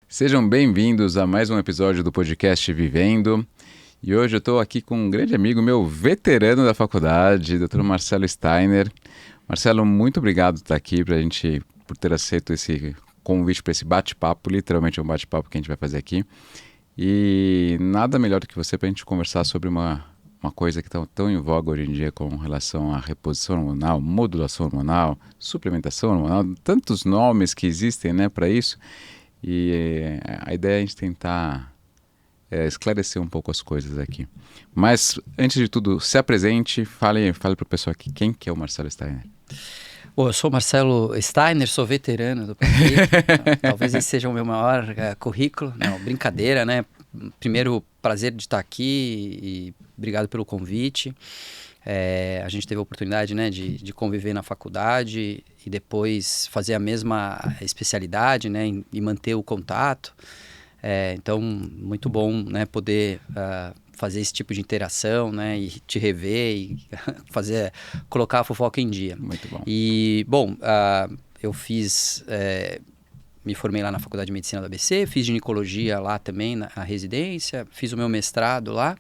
Sejam bem-vindos a mais um episódio do podcast Vivendo. E hoje eu estou aqui com um grande amigo, meu veterano da faculdade, Dr. Marcelo Steiner. Marcelo, muito obrigado por estar aqui, por ter aceito esse convite para esse bate-papo. Literalmente é um bate-papo que a gente vai fazer aqui. E nada melhor do que você para a gente conversar sobre uma coisa que está tão em voga hoje em dia com relação à reposição hormonal, modulação hormonal, suplementação hormonal, tantos nomes que existem, né, para isso. E a ideia é a gente tentar esclarecer um pouco as coisas aqui. Mas, antes de tudo, se apresente, fale para o pessoal aqui quem que é o Marcelo Steiner. Bom, eu sou Marcelo Steiner, sou veterano do PAPI. Talvez esse seja o meu maior currículo. Não, brincadeira, né? Primeiro, prazer de estar aqui e obrigado pelo convite. A gente teve a oportunidade, né, de conviver na faculdade e depois fazer a mesma especialidade, né, e manter o contato. Então, muito bom, né, poder fazer esse tipo de interação, né, e te rever e colocar a fofoca em dia. Muito bom. E, bom, eu me formei lá na Faculdade de Medicina da ABC, fiz ginecologia lá também na residência, fiz o meu mestrado lá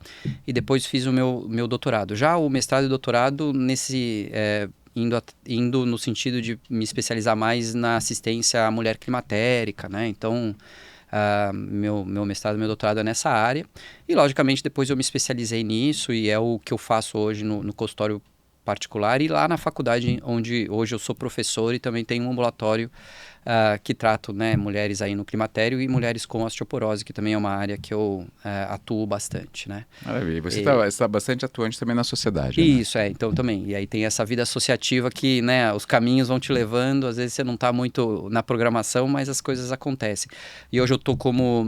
e depois fiz o meu doutorado. Já o mestrado e doutorado indo no sentido de me especializar mais na assistência à mulher climatérica, né? Então, meu mestrado e meu doutorado é nessa área. E, logicamente, depois eu me especializei nisso e é o que eu faço hoje no consultório particular e lá na faculdade, onde hoje eu sou professor e também tenho um ambulatório que trato, né, mulheres aí no climatério e mulheres com osteoporose, que também é uma área que eu atuo bastante, né? Maravilha. Você está bastante atuante também na sociedade, Isso, né? então também. E aí tem essa vida associativa que, né, os caminhos vão te levando, às vezes você não está muito na programação, mas as coisas acontecem. E hoje eu estou como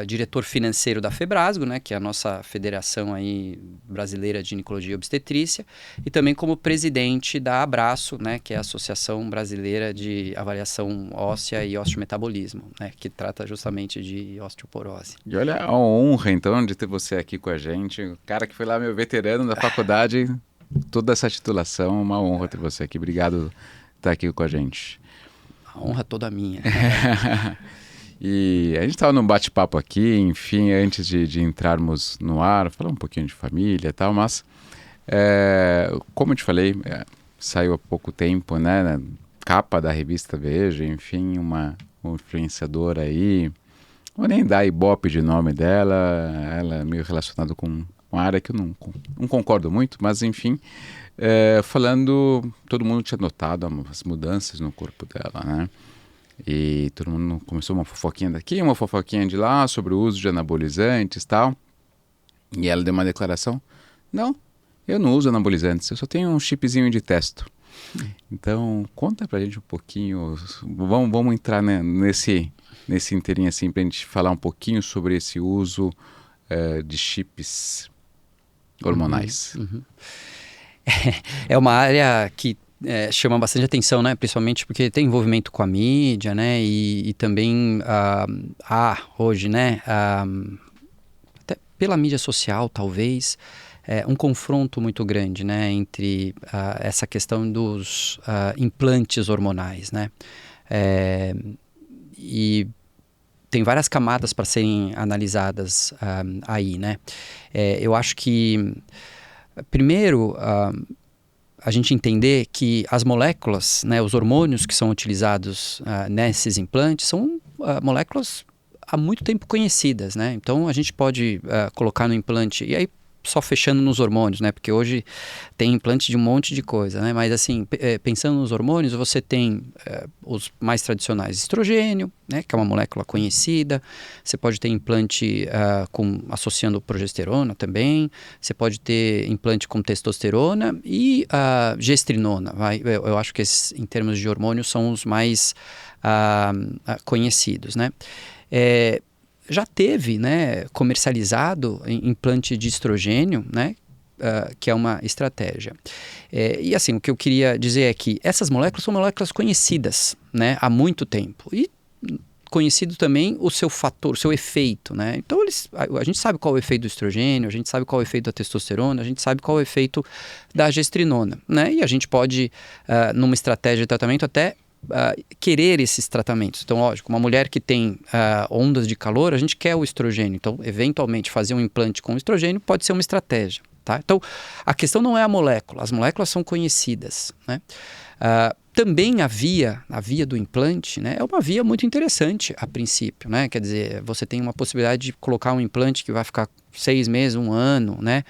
diretor financeiro da Febrasgo, né, que é a nossa federação aí brasileira de ginecologia e obstetrícia, e também como presidente da Abraço, né, que é a Associação Brasileira de Avaliação Óssea e Osteometabolismo, né, que trata justamente de osteoporose. E olha a honra, então, de ter você aqui com a gente. O cara que foi lá, meu veterano da faculdade, toda essa titulação, uma honra ter você aqui. Obrigado por estar aqui com a gente. A honra toda minha. E a gente estava num bate-papo aqui, enfim, antes de entrarmos no ar, falar um pouquinho de família e tal, mas, como eu te falei, saiu há pouco tempo, né, na capa da revista Veja, enfim, uma influenciadora aí, vou nem dar ibope de nome dela, ela é meio relacionada com uma área que eu não concordo muito, mas enfim, falando, todo mundo tinha notado as mudanças no corpo dela, né? E todo mundo começou uma fofoquinha daqui, uma fofoquinha de lá, sobre o uso de anabolizantes e tal. E ela deu uma declaração: não, eu não uso anabolizantes, eu só tenho um chipzinho de testo. Então, conta pra gente um pouquinho, vamos entrar, né, nesse inteirinho assim, pra gente falar um pouquinho sobre esse uso de chips hormonais. Uhum. É uma área que chama bastante atenção, né? Principalmente porque tem envolvimento com a mídia, né? E também há hoje, né? Até pela mídia social, talvez, um confronto muito grande, né? Entre essa questão dos implantes hormonais, né? E tem várias camadas para serem analisadas aí, né? Eu acho que, primeiro, a gente entender que as moléculas, né, os hormônios que são utilizados nesses implantes são moléculas há muito tempo conhecidas, né? Então a gente pode colocar no implante, e aí só fechando nos hormônios, né? Porque hoje tem implante de um monte de coisa, né? Mas assim, pensando nos hormônios, você tem os mais tradicionais, estrogênio, né? Que é uma molécula conhecida. Você pode ter implante associando progesterona também. Você pode ter implante com testosterona e gestrinona. Eu acho que esses, em termos de hormônios, são os mais conhecidos, né? Já teve, né, comercializado implante de estrogênio, né, que é uma estratégia. E assim, o que eu queria dizer é que essas moléculas são moléculas conhecidas, né, há muito tempo. E conhecido também o seu fator, o seu efeito, né? Então a gente sabe qual é o efeito do estrogênio, a gente sabe qual é o efeito da testosterona, a gente sabe qual é o efeito da gestrinona, né? E a gente pode, numa estratégia de tratamento, até querer esses tratamentos. Então, lógico, uma mulher que tem ondas de calor, a gente quer o estrogênio. Então, eventualmente, fazer um implante com estrogênio pode ser uma estratégia. Tá? Então, a questão não é a molécula. As moléculas são conhecidas, né? Também a via do implante, né, é uma via muito interessante a princípio, né? Quer dizer, você tem uma possibilidade de colocar um implante que vai ficar 6 meses, 1 ano, né?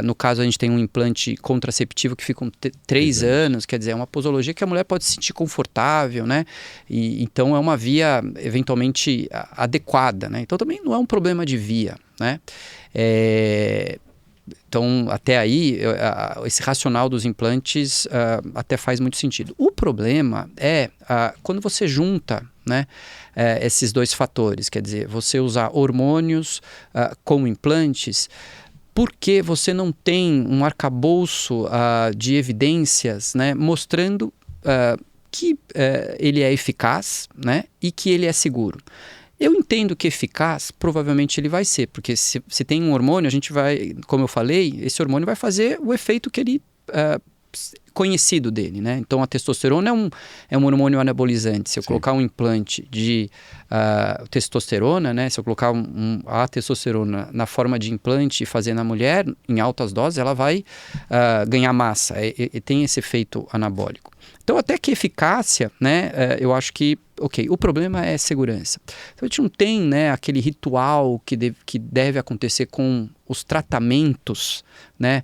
No caso, a gente tem um implante contraceptivo que fica 3 anos, quer dizer, é uma posologia que a mulher pode se sentir confortável, né? E, então, é uma via eventualmente adequada, né? Então, também não é um problema de via, né? Então, até aí, esse racional dos implantes até faz muito sentido. O problema é quando você junta, né, esses dois fatores, quer dizer, você usar hormônios com implantes, porque você não tem um arcabouço de evidências, né, mostrando que ele é eficaz, né, e que ele é seguro. Eu entendo que eficaz, provavelmente ele vai ser, porque se tem um hormônio, a gente vai, como eu falei, esse hormônio vai fazer o efeito que ele conhecido dele, né? Então a testosterona é um hormônio anabolizante. Se eu colocar um implante de testosterona, né? Se eu colocar a testosterona na forma de implante e fazer na mulher em altas doses, ela vai ganhar massa e tem esse efeito anabólico. Então, até que eficácia, né, eu acho que, o problema é segurança. Então, a gente não tem, né, aquele ritual que deve acontecer com os tratamentos, né,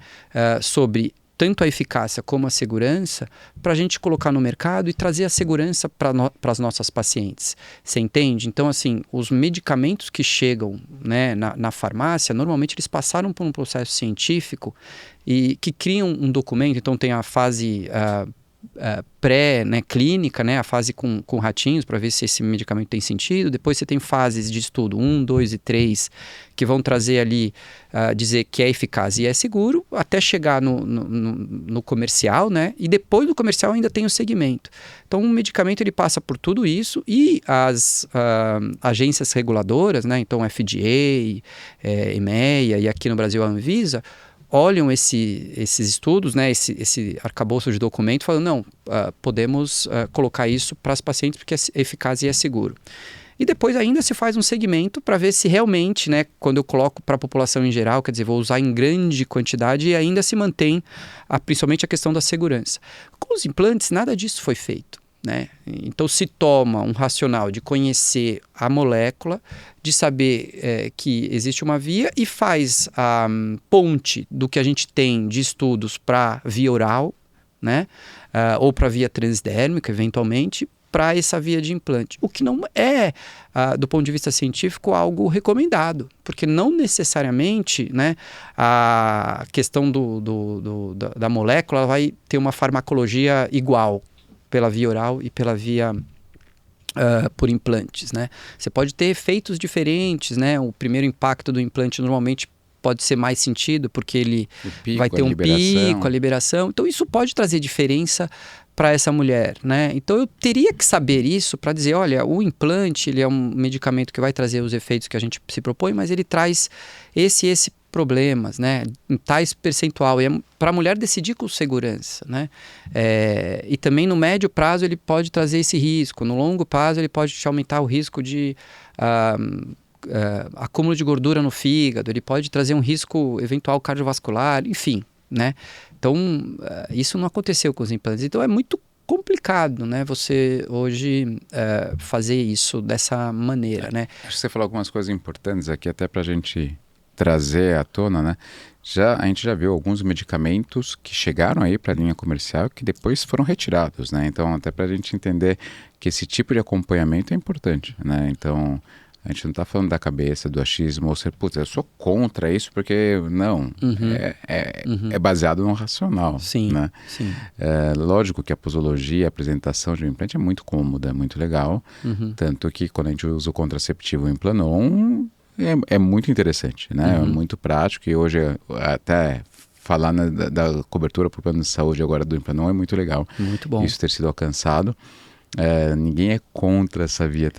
sobre tanto a eficácia como a segurança, para a gente colocar no mercado e trazer a segurança para as nossas pacientes. Você entende? Então, assim, os medicamentos que chegam, né, na farmácia, normalmente eles passaram por um processo científico e que criam um documento. Então, tem a fase pré, né, clínica, né, a fase com ratinhos para ver se esse medicamento tem sentido. Depois você tem fases de estudo 1, 2 e 3 que vão trazer ali, dizer que é eficaz e é seguro, até chegar no comercial, né, e depois do comercial ainda tem o segmento. Então um medicamento ele passa por tudo isso e as agências reguladoras, né, então FDA, EMEA e aqui no Brasil a Anvisa, olham esses estudos, né, esse arcabouço de documento, falando, não, podemos colocar isso para as pacientes porque é eficaz e é seguro. E depois ainda se faz um segmento para ver se realmente, né, quando eu coloco para a população em geral, quer dizer, vou usar em grande quantidade e ainda se mantém principalmente a questão da segurança. Com os implantes, nada disso foi feito, né? Então se toma um racional de conhecer a molécula, de saber que existe uma via e faz a ponte do que a gente tem de estudos para via oral, né? Ou para via transdérmica, eventualmente, para essa via de implante. O que não é, do ponto de vista científico, algo recomendado, porque não necessariamente, né, a questão da molécula vai ter uma farmacologia igual pela via oral e pela via por implantes, né? Você pode ter efeitos diferentes, né? O primeiro impacto do implante normalmente pode ser mais sentido, porque ele vai ter um pico, a liberação. Então isso pode trazer diferença para essa mulher, né? Então eu teria que saber isso para dizer, olha, o implante ele é um medicamento que vai trazer os efeitos que a gente se propõe, mas ele traz esse problemas, né, em tais percentual, e é para a mulher decidir com segurança, né, e também no médio prazo ele pode trazer esse risco, no longo prazo ele pode te aumentar o risco de acúmulo de gordura no fígado, ele pode trazer um risco eventual cardiovascular, enfim, né, então isso não aconteceu com os implantes, então é muito complicado, né, você hoje fazer isso dessa maneira, né. Acho que você falou algumas coisas importantes aqui até para a gente trazer à tona, né? A gente já viu alguns medicamentos que chegaram aí para a linha comercial que depois foram retirados, né? Então, até para a gente entender que esse tipo de acompanhamento é importante, né? Então, a gente não está falando da cabeça, do achismo, ou ser, putz, eu sou contra isso porque, não, é baseado no racional, sim, né? Sim. Lógico que a posologia, a apresentação de um implante é muito cômoda, é muito legal, tanto que quando a gente usa o contraceptivo Implanon, é muito interessante, né? É muito prático e hoje até falar da cobertura por plano de saúde agora do Implanon é muito legal. Muito bom. Isso ter sido alcançado. Ninguém é contra essa via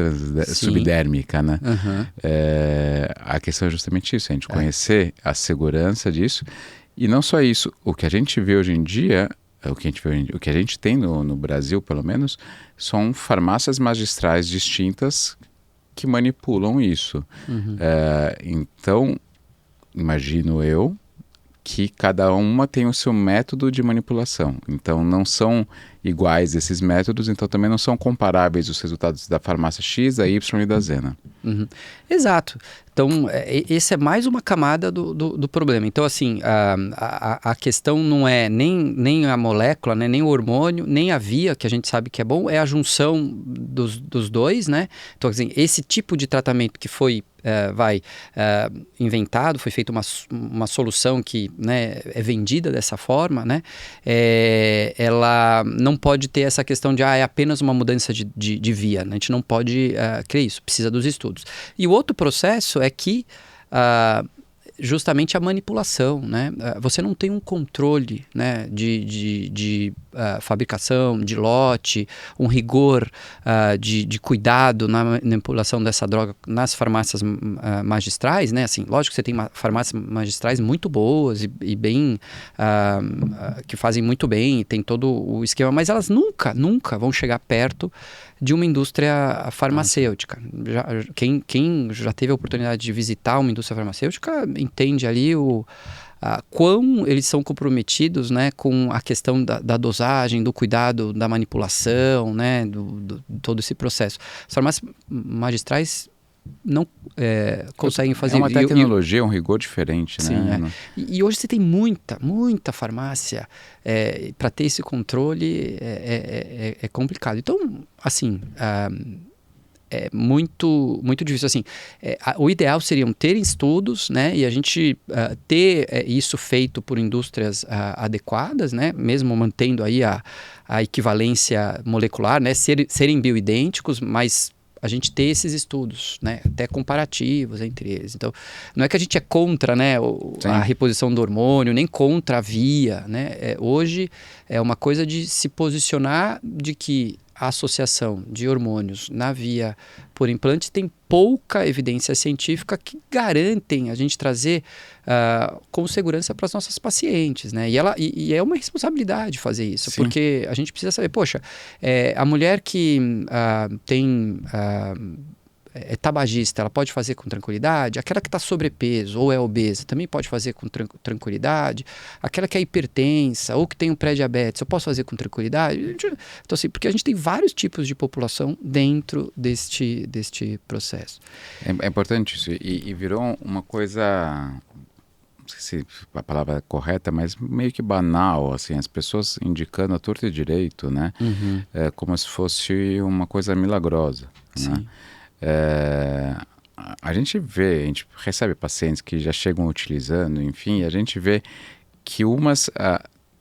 subdérmica, né? A questão é justamente isso, a gente conhecer a segurança disso e não só isso, o que a gente vê hoje em dia o que a gente tem no Brasil, pelo menos, são farmácias magistrais distintas que manipulam isso. Então, imagino eu que cada uma tem o seu método de manipulação. Então, não são iguais esses métodos, então também não são comparáveis os resultados da farmácia X, da Y e da Z. Exato. Então, esse é mais uma camada do problema. Então, assim, a questão não é nem a molécula, né, nem o hormônio, nem a via, que a gente sabe que é bom, é a junção dos dois, né? Então, assim, esse tipo de tratamento que foi inventado, foi feita uma solução que, né, é vendida dessa forma, né? Ela não pode ter essa questão de é apenas uma mudança de via, né? A gente não pode crer isso, precisa dos estudos. E o outro processo é que justamente a manipulação, né? Você não tem um controle, né, de fabricação, de lote, um rigor de cuidado na manipulação dessa droga nas farmácias magistrais, né? Assim, lógico que você tem farmácias magistrais muito boas e bem que fazem muito bem e tem todo o esquema, mas elas nunca vão chegar perto de uma indústria farmacêutica. Quem já teve a oportunidade de visitar uma indústria farmacêutica entende ali quão eles são comprometidos, né, com a questão da dosagem, do cuidado, da manipulação, né, todo esse processo. As farmácias magistrais não conseguem fazer... É uma tecnologia, um rigor diferente, sim, né? E hoje você tem muita farmácia, para ter esse controle é complicado. Então, assim, é muito difícil. Assim, o ideal seriam ter estudos, né, e a gente ter isso feito por indústrias adequadas, né, mesmo mantendo aí a equivalência molecular, né, serem bioidênticos, mas a gente ter esses estudos, né, até comparativos entre eles. Então, não é que a gente é contra, né, a reposição do hormônio, nem contra a via, né? Hoje é uma coisa de se posicionar de que a associação de hormônios na via por implante tem pouca evidência científica que garantem a gente trazer com segurança para as nossas pacientes, né? E é uma responsabilidade fazer isso, sim, porque a gente precisa saber, poxa, a mulher que tem... é tabagista, ela pode fazer com tranquilidade. Aquela que está sobrepeso ou é obesa também pode fazer com tranquilidade. Aquela que é hipertensa ou que tem um pré-diabetes, eu posso fazer com tranquilidade. Então, assim, porque a gente tem vários tipos de população dentro deste processo. É importante isso. E virou uma coisa, não sei se a palavra é correta, mas meio que banal, assim, as pessoas indicando a torto e direito, né? Como se fosse uma coisa milagrosa, né? A gente recebe pacientes que já chegam utilizando, enfim, e a gente vê que umas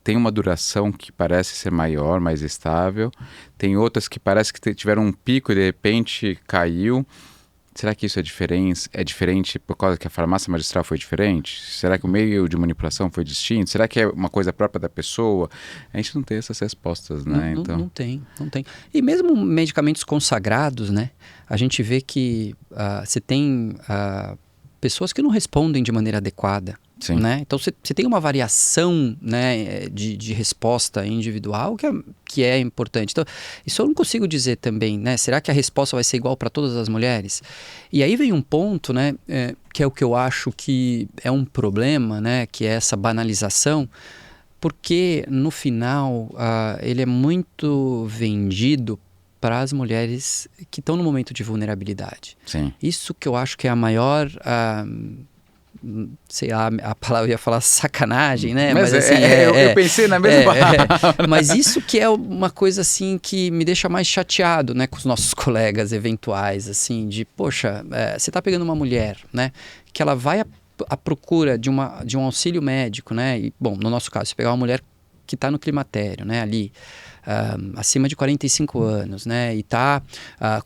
têm uma duração que parece ser maior, mais estável, tem outras que parece que tiveram um pico e de repente caiu. Será que isso é diferente por causa que a farmácia magistral foi diferente? Será que o meio de manipulação foi distinto? Será que é uma coisa própria da pessoa? A gente não tem essas respostas, né? Não tem. E mesmo medicamentos consagrados, né? A gente vê que você tem pessoas que não respondem de maneira adequada. Sim. Né? Então você tem uma variação, né, de resposta individual que é importante. Então, isso eu não consigo dizer também, né? Será que a resposta vai ser igual para todas as mulheres? E aí vem um ponto, né, que é o que eu acho que é um problema, né, que é essa banalização, porque no final ele é muito vendido para as mulheres que estão no momento de vulnerabilidade. Sim. Isso que eu acho que é a maior... sei lá, a palavra eu ia falar sacanagem, né? Mas assim, eu pensei na mesma palavra. Mas isso que é uma coisa assim que me deixa mais chateado, né, com os nossos colegas eventuais, assim, de, poxa, você tá pegando uma mulher, né, que ela vai à procura de um auxílio médico, né, e, bom, no nosso caso, se pegar uma mulher que está no climatério, né, ali, acima de 45 anos, né? E tá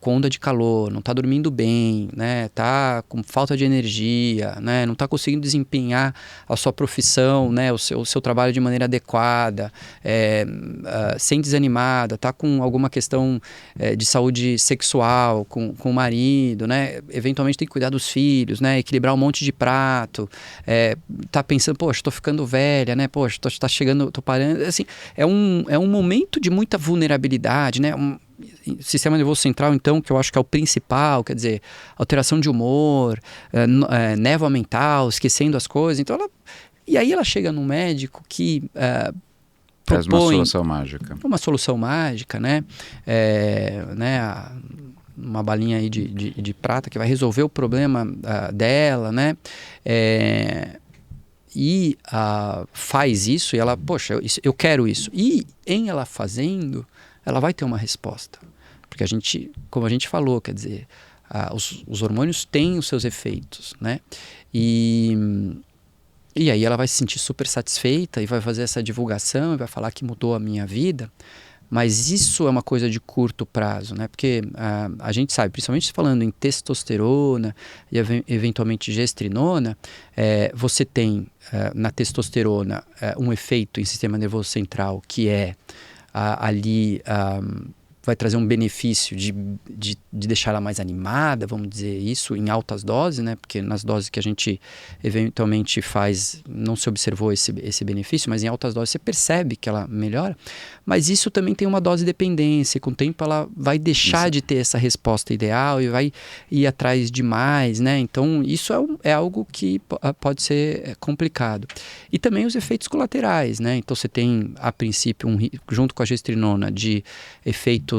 com onda de calor, não tá dormindo bem, né? Tá com falta de energia, né? Não tá conseguindo desempenhar a sua profissão, né? O seu trabalho de maneira adequada, sem desanimada, tá com alguma questão de saúde sexual com o marido, né? Eventualmente tem que cuidar dos filhos, né? Equilibrar um monte de prato, tá pensando, poxa, tô ficando velha, né? Poxa, tá chegando, tô parando, assim, é um momento de muita vulnerabilidade, né? Sistema nervoso central, então, que eu acho que é o principal, quer dizer, alteração de humor, névoa mental, esquecendo as coisas, então e aí ela chega num médico que traz uma propõe solução mágica. Uma solução mágica, né? Uma balinha aí de prata que vai resolver o problema dela, né? E faz isso e ela, poxa, eu quero isso. E em ela fazendo, ela vai ter uma resposta. Porque como a gente falou, quer dizer, os hormônios têm os seus efeitos, né? E aí ela vai se sentir super satisfeita e vai fazer essa divulgação e vai falar que mudou a minha vida. Mas isso é uma coisa de curto prazo, né? Porque a gente sabe, principalmente falando em testosterona e eventualmente gestrinona, você tem na testosterona um efeito em sistema nervoso central que ali vai trazer um benefício de deixar ela mais animada, vamos dizer isso, em altas doses, né? Porque nas doses que a gente eventualmente faz, não se observou esse benefício, mas em altas doses você percebe que ela melhora. Mas isso também tem uma dose de dependência, e com o tempo ela vai deixar de ter essa resposta ideal e vai ir atrás de mais, né? Então isso é algo que pode ser complicado. E também os efeitos colaterais, né? Então você tem, a princípio, junto com a gestrinona, de efeitos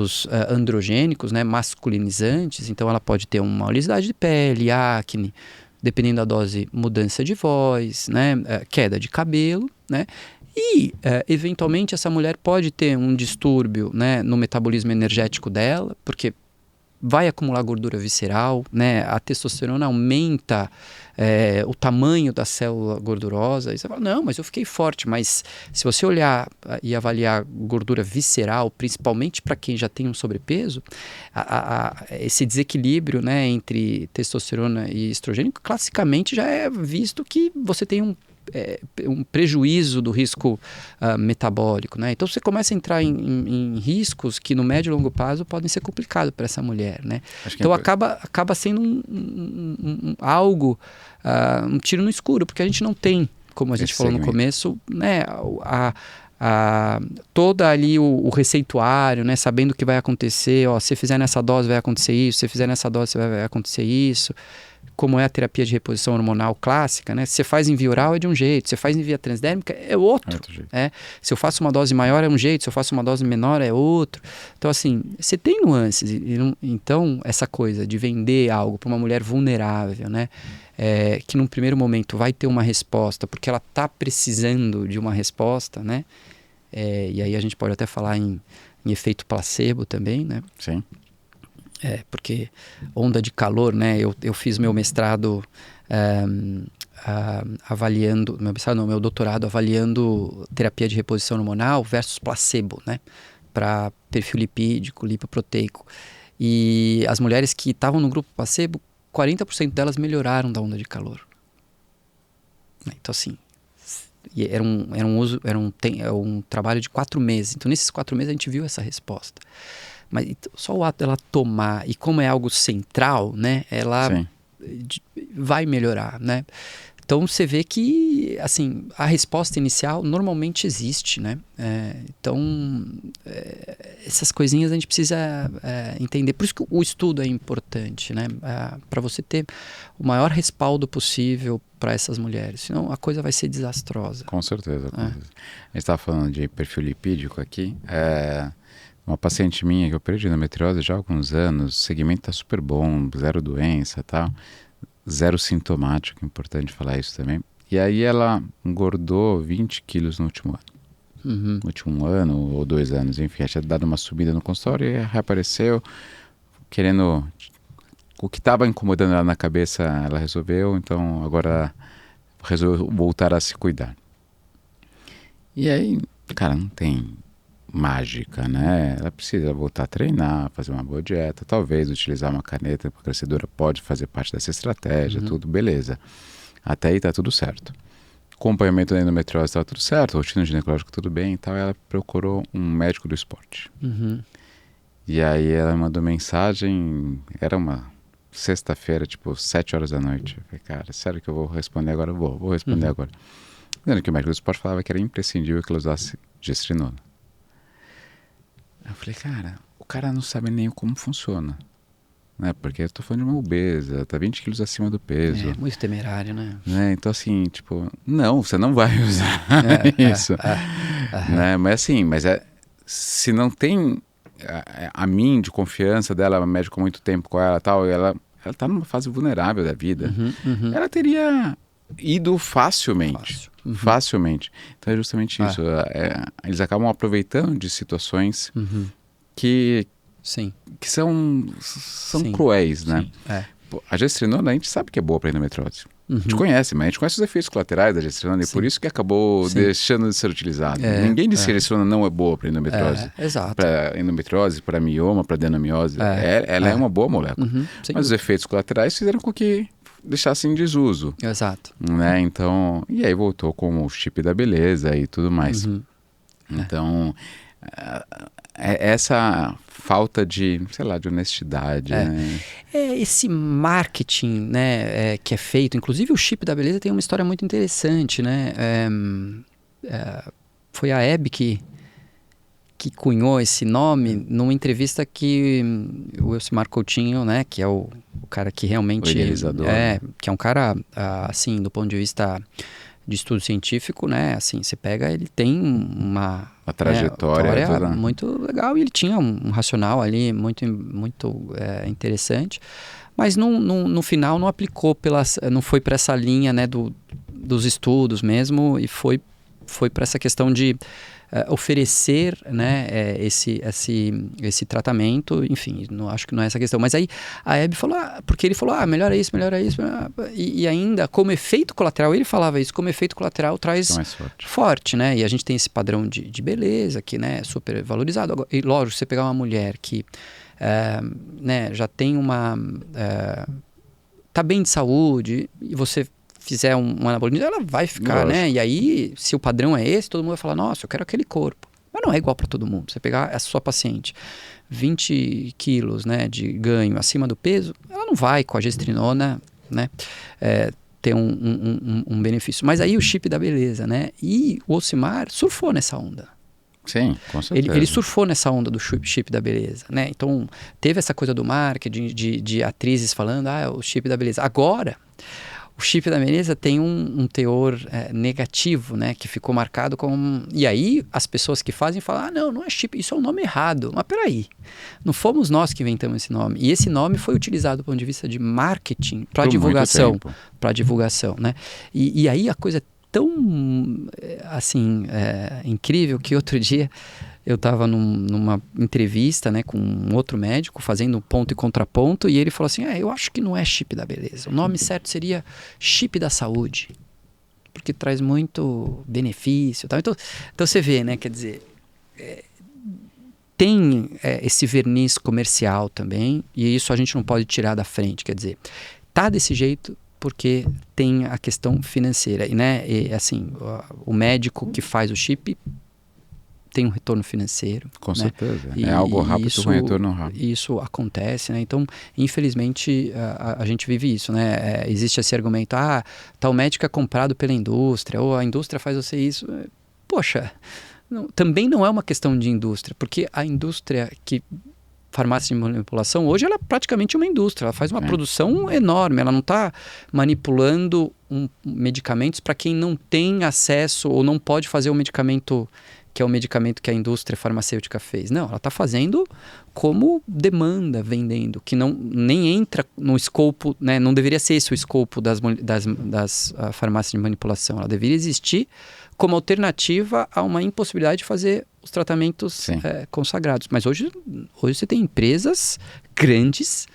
androgênicos, né, masculinizantes, então ela pode ter uma oleosidade de pele, acne, dependendo da dose, mudança de voz, né, queda de cabelo, né, e eventualmente essa mulher pode ter um distúrbio, né, no metabolismo energético dela, porque vai acumular gordura visceral, né, a testosterona aumenta o tamanho da célula gordurosa, e você fala, não, mas eu fiquei forte, mas se você olhar e avaliar gordura visceral, principalmente para quem já tem um sobrepeso, esse desequilíbrio, né, entre testosterona e estrogênio, classicamente já é visto que você tem um prejuízo do risco metabólico, né? Então você começa a entrar em riscos que no médio e longo prazo podem ser complicados para essa mulher, né? Então acaba sendo algo, um tiro no escuro, porque a gente não tem, como a gente falou no começo, né, toda ali o receituário, né, sabendo o que vai acontecer, se fizer nessa dose vai acontecer isso, se fizer nessa dose vai acontecer isso, como é a terapia de reposição hormonal clássica, né? Se você faz em via oral é de um jeito, se você faz em via transdérmica é outro. Se eu faço uma dose maior é um jeito, se eu faço uma dose menor é outro. Então, assim, você tem nuances. Então, essa coisa de vender algo para uma mulher vulnerável, né? Que num primeiro momento vai ter uma resposta, porque ela está precisando de uma resposta, né? E aí a gente pode até falar em efeito placebo também, né? Sim. Porque onda de calor, né? Eu fiz meu mestrado avaliando, meu doutorado avaliando terapia de reposição hormonal versus placebo, né? Para perfil lipídico, lipoproteico. E as mulheres que estavam no grupo placebo, 40% delas melhoraram da onda de calor. Então, assim, era um trabalho de 4 meses. Então, nesses 4 meses a gente viu essa resposta. Mas só o ato dela tomar, e como é algo central, né, ela vai melhorar, né? Então você vê que, assim, a resposta inicial normalmente existe, né? Essas coisinhas a gente precisa entender. Por isso que o estudo é importante, né? Para você ter o maior respaldo possível para essas mulheres, senão a coisa vai ser desastrosa. Com certeza. A gente estava falando de perfil lipídico aqui. Uma paciente minha que eu perdi endometriose já há alguns anos, o segmento está super bom, 0 doença e tal, 0 sintomático, importante falar isso também. E aí ela engordou 20 quilos no último ano. No último ano ou 2 anos, enfim, tinha dado uma subida no consultório e reapareceu, querendo... O que estava incomodando ela na cabeça, ela resolveu, então agora resolveu voltar a se cuidar. E aí, cara, não tem mágica, né? Ela precisa voltar a treinar, fazer uma boa dieta, talvez utilizar uma caneta crescedora pode fazer parte dessa estratégia, tudo beleza. Até aí tá tudo certo. Acompanhamento da endometriose estava tudo certo, rotina ginecológica tudo bem e tal. Ela procurou um médico do esporte. E aí ela mandou mensagem, era uma sexta-feira, tipo 7 horas da noite. Eu falei, cara, sério que eu vou responder agora? Vou responder agora. Dizendo que o médico do esporte falava que era imprescindível que ela usasse gestrinona. Eu falei, cara, o cara não sabe nem como funciona. Né? Porque eu tô falando de uma obesa, tá 20 quilos acima do peso. É muito temerário, né? Então assim, tipo, não, você não vai usar isso. Né? Mas assim, se não tem a mim de confiança dela, médico há muito tempo com ela e tal, ela tá numa fase vulnerável da vida, ela teria ido facilmente. Facilmente. Então é justamente isso. Eles acabam aproveitando de situações que são cruéis, né? Pô, a gestrinona a gente sabe que é boa para endometriose. A gente conhece, mas a gente conhece os efeitos colaterais da gestrinona e por isso que acabou deixando de ser utilizado. Ninguém disse que a gestrinona não é boa para endometriose. Exato. Para endometriose, para mioma, para adenomiose. Ela é uma boa molécula. Mas os efeitos colaterais fizeram com que deixasse em desuso. Exato. Né? Então, e aí voltou com o chip da beleza e tudo mais. Então, essa falta de, sei lá, de honestidade. Né? Esse marketing, né, que é feito, inclusive o chip da beleza tem uma história muito interessante, né? Foi a Hebe que cunhou esse nome numa entrevista que o Elcimar Coutinho, né, que é o cara que realmente... O idealizador. Que é um cara, assim, do ponto de vista de estudo científico, né, assim, você pega, ele tem uma trajetória muito legal e ele tinha um racional ali muito interessante, mas no final não aplicou não foi para essa linha, né, dos estudos mesmo e foi para essa questão de oferecer, né, esse tratamento, enfim, acho que não é essa questão. Mas aí a Hebe falou, porque ele falou, melhora isso. E ainda, como efeito colateral, ele falava isso, como efeito colateral traz forte, né? E a gente tem esse padrão de beleza que, né, é super valorizado. Agora, e lógico, você pegar uma mulher que né, já tem tá bem de saúde e você fizer um anabolismo, ela vai ficar, né? E aí, se o padrão é esse, todo mundo vai falar, nossa, eu quero aquele corpo. Mas não é igual para todo mundo. Você pegar a sua paciente, 20 quilos, né, de ganho acima do peso, ela não vai com a gestrinona, né, ter um benefício. Mas aí o chip da beleza, né? E o Elcimar surfou nessa onda. Sim, com certeza. Ele surfou nessa onda do chip da beleza, né? Então, teve essa coisa do marketing, de atrizes falando, o chip da beleza. Agora, o chip da beleza tem um teor negativo, né? Que ficou marcado como... E aí, as pessoas que fazem falam, não é chip, isso é um nome errado. Mas peraí, não fomos nós que inventamos esse nome. E esse nome foi utilizado do ponto de vista de marketing para divulgação. Para divulgação, né? E aí a coisa é tão, assim, incrível que outro dia... Eu estava numa entrevista, né, com um outro médico, fazendo ponto e contraponto, e ele falou assim, eu acho que não é chip da beleza. O nome certo seria chip da saúde, porque traz muito benefício. Tal. Então você vê, né, quer dizer, tem esse verniz comercial também, e isso a gente não pode tirar da frente. Quer dizer, tá desse jeito porque tem a questão financeira. E, né, assim, o médico que faz o chip... tem um retorno financeiro. Com certeza. É algo rápido com retorno rápido. Isso acontece, né? Então, infelizmente, a gente vive isso, né? Existe esse argumento, tal médico é comprado pela indústria, ou a indústria faz você isso. Poxa, também não é uma questão de indústria, porque a indústria farmácia de manipulação, hoje ela é praticamente uma indústria, ela faz uma produção enorme, ela não está manipulando medicamentos para quem não tem acesso ou não pode fazer o medicamento que é o medicamento que a indústria farmacêutica fez. Não, ela está fazendo como demanda, vendendo, que nem entra no escopo, né? Não deveria ser esse o escopo das farmácias de manipulação. Ela deveria existir como alternativa a uma impossibilidade de fazer os tratamentos consagrados. Mas hoje você tem empresas grandes,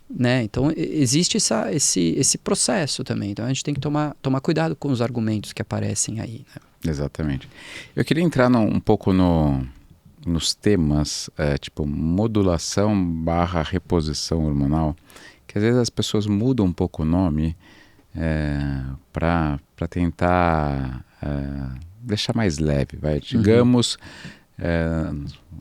né? Então existe esse processo também. Então a gente tem que tomar cuidado com os argumentos que aparecem aí, né? Exatamente. Eu queria entrar um pouco nos temas, tipo modulação barra reposição hormonal, que às vezes as pessoas mudam um pouco o nome para tentar deixar mais leve, vai, digamos,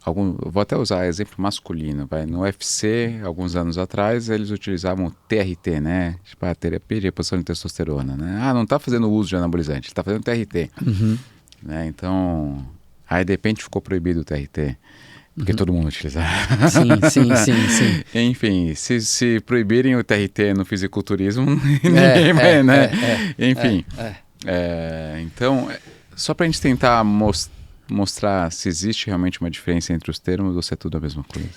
vou até usar exemplo masculino, vai, no UFC, alguns anos atrás, eles utilizavam o TRT, né, tipo a terapia de reposição de testosterona, né, não está fazendo uso de anabolizante, ele está fazendo TRT, né, então, aí de repente ficou proibido o TRT, porque todo mundo utilizava. Sim. Enfim, se proibirem o TRT no fisiculturismo, ninguém vai, né? Enfim. Então, só para a gente tentar mostrar se existe realmente uma diferença entre os termos ou se é tudo a mesma coisa.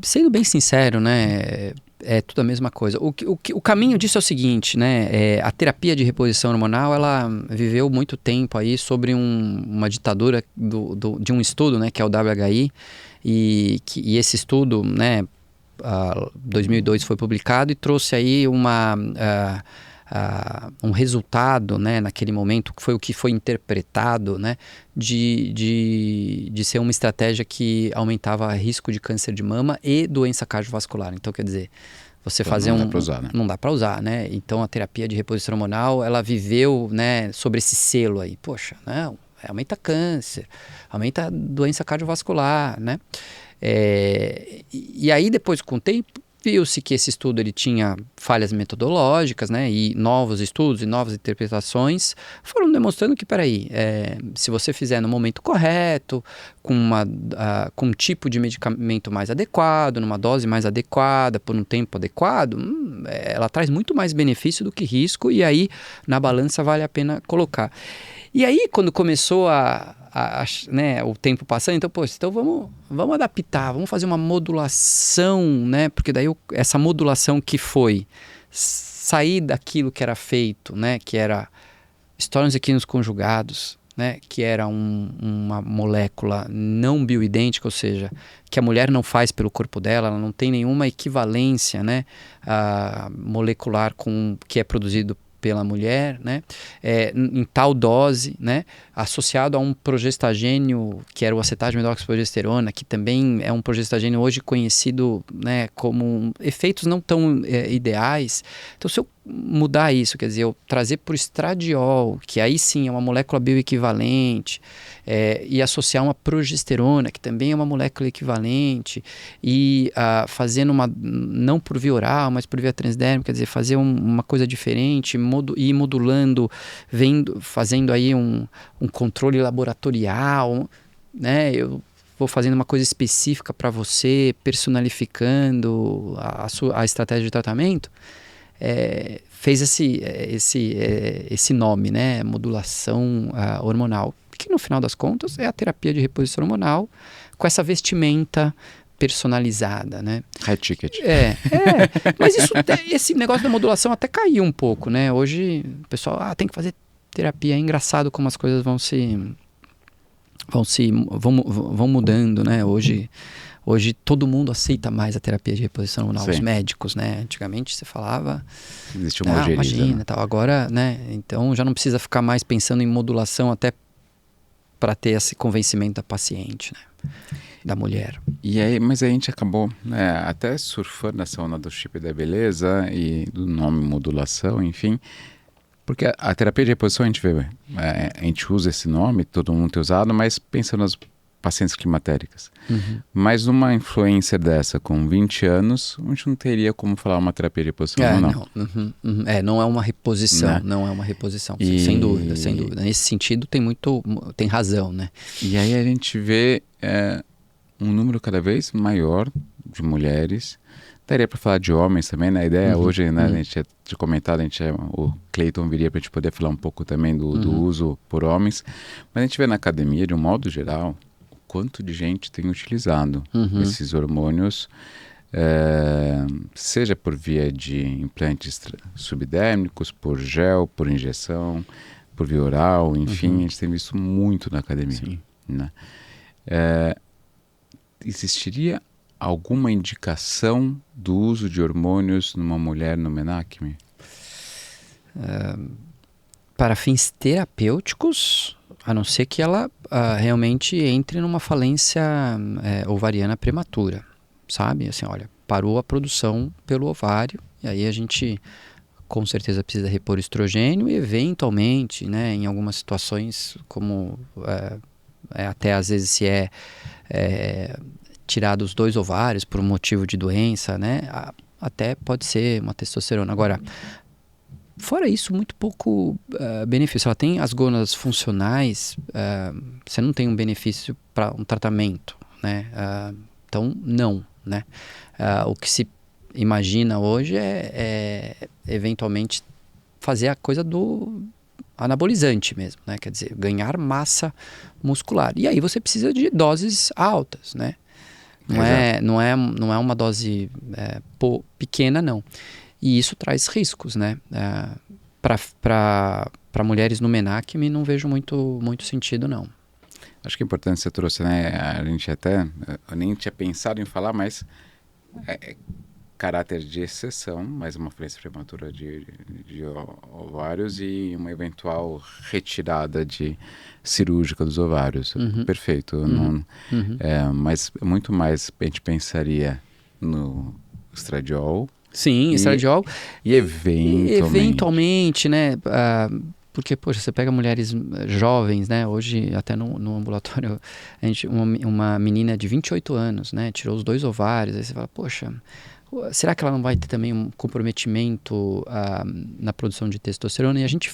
Sendo bem sincero, né? É tudo a mesma coisa. O caminho disso é o seguinte, né? A terapia de reposição hormonal, ela viveu muito tempo aí sobre uma ditadura de um estudo, né? Que é o WHI. E esse estudo, né? 2002 foi publicado e trouxe aí um resultado, né, naquele momento, que foi o que foi interpretado, né, de ser uma estratégia que aumentava risco de câncer de mama e doença cardiovascular. Então, quer dizer, você fazer não dá para usar, né? Não dá para usar, né? Então, a terapia de reposição hormonal, ela viveu, né, sobre esse selo aí. Poxa, não, aumenta câncer, aumenta doença cardiovascular, né? E aí, depois, com o tempo, viu-se que esse estudo ele tinha falhas metodológicas, né? E novos estudos e novas interpretações foram demonstrando que, se você fizer no momento correto, com um tipo de medicamento mais adequado, numa dose mais adequada, por um tempo adequado, ela traz muito mais benefício do que risco, e aí na balança vale a pena colocar. E aí, quando começou né, o tempo passando, então vamos adaptar, vamos fazer uma modulação, né? Porque daí essa modulação que foi sair daquilo que era feito, né? Que era estrógenos e equinos conjugados, né? Que era uma molécula não bioidêntica, ou seja, que a mulher não faz pelo corpo dela, ela não tem nenhuma equivalência, né? Molecular que é produzido pela mulher, né, em tal dose, né, associado a um progestagênio, que era o acetato-medoxprogesterona, que também é um progestagênio hoje conhecido, né, como efeitos não tão ideais. Então, se eu mudar isso, quer dizer, eu trazer para o estradiol, que aí sim é uma molécula bioequivalente, e associar uma progesterona, que também é uma molécula equivalente, e fazendo não por via oral, mas por via transdérmica, quer dizer, fazer uma coisa diferente, ir modulando, fazendo aí um controle laboratorial, né? Eu vou fazendo uma coisa específica para você, personalificando a estratégia de tratamento. Fez esse nome, né? Modulação hormonal, que no final das contas é a terapia de reposição hormonal com essa vestimenta personalizada, né? High ticket. Mas esse negócio da modulação até caiu um pouco, né? Hoje o pessoal tem que fazer terapia. É engraçado como as coisas vão mudando, né? Hoje todo mundo aceita mais a terapia de reposição hormonal, os médicos, né? Antigamente você falava... Existe uma imagina, né? tal. Agora, né? Então já não precisa ficar mais pensando em modulação até para ter esse convencimento da paciente, né? Da mulher. Mas a gente acabou, né, até surfando nessa onda do chip da beleza e do nome modulação, enfim... Porque a terapia de reposição a gente usa esse nome, todo mundo tem usado, mas pensa nas pacientes climatéricas. Mas numa influencer dessa, com 20 anos, a gente não teria como falar uma terapia de reposição hormonal. Não é uma reposição, não é uma reposição, sem dúvida. Nesse sentido tem razão, né? E aí a gente vê um número cada vez maior de mulheres. Daria para falar de homens também, né? A ideia hoje, né, a gente tinha comentado, o Cleiton viria para a gente poder falar um pouco também do uso por homens, mas a gente vê na academia, de um modo geral, o quanto de gente tem utilizado esses hormônios, seja por via de implantes subdérmicos, por gel, por injeção, por via oral, enfim, a gente tem visto muito na academia. Né? Existiria alguma indicação do uso de hormônios numa mulher no menacme? Para fins terapêuticos A não ser que ela realmente entre numa falência ovariana prematura, sabe? Assim, olha, parou a produção pelo ovário, e aí a gente com certeza precisa repor estrogênio e eventualmente, né, em algumas situações, como até às vezes se tirado os 2 ovários por um motivo de doença, né, até pode ser uma testosterona. Agora, fora isso, muito pouco benefício. Ela tem as gônadas funcionais, você não tem um benefício para um tratamento, né? Então, não, né? O que se imagina hoje é eventualmente fazer a coisa do anabolizante mesmo, né? Quer dizer, ganhar massa muscular. E aí você precisa de doses altas, né? Não é uma dose pequena, não. E isso traz riscos, né? Para mulheres no Menacme, não vejo muito sentido, não. Acho que é importante você trouxe, né? A gente até, eu nem tinha pensado em falar, mas caráter de exceção, mas uma falência prematura de ovários e uma eventual retirada cirúrgica dos ovários. Perfeito. Mas muito mais a gente pensaria no estradiol. Sim, estradiol. E eventualmente, né? Porque, poxa, você pega mulheres jovens, né? Hoje, até no ambulatório, uma menina de 28 anos, né? Tirou os 2 ovários. Aí você fala, poxa, será que ela não vai ter também um comprometimento na produção de testosterona? E a gente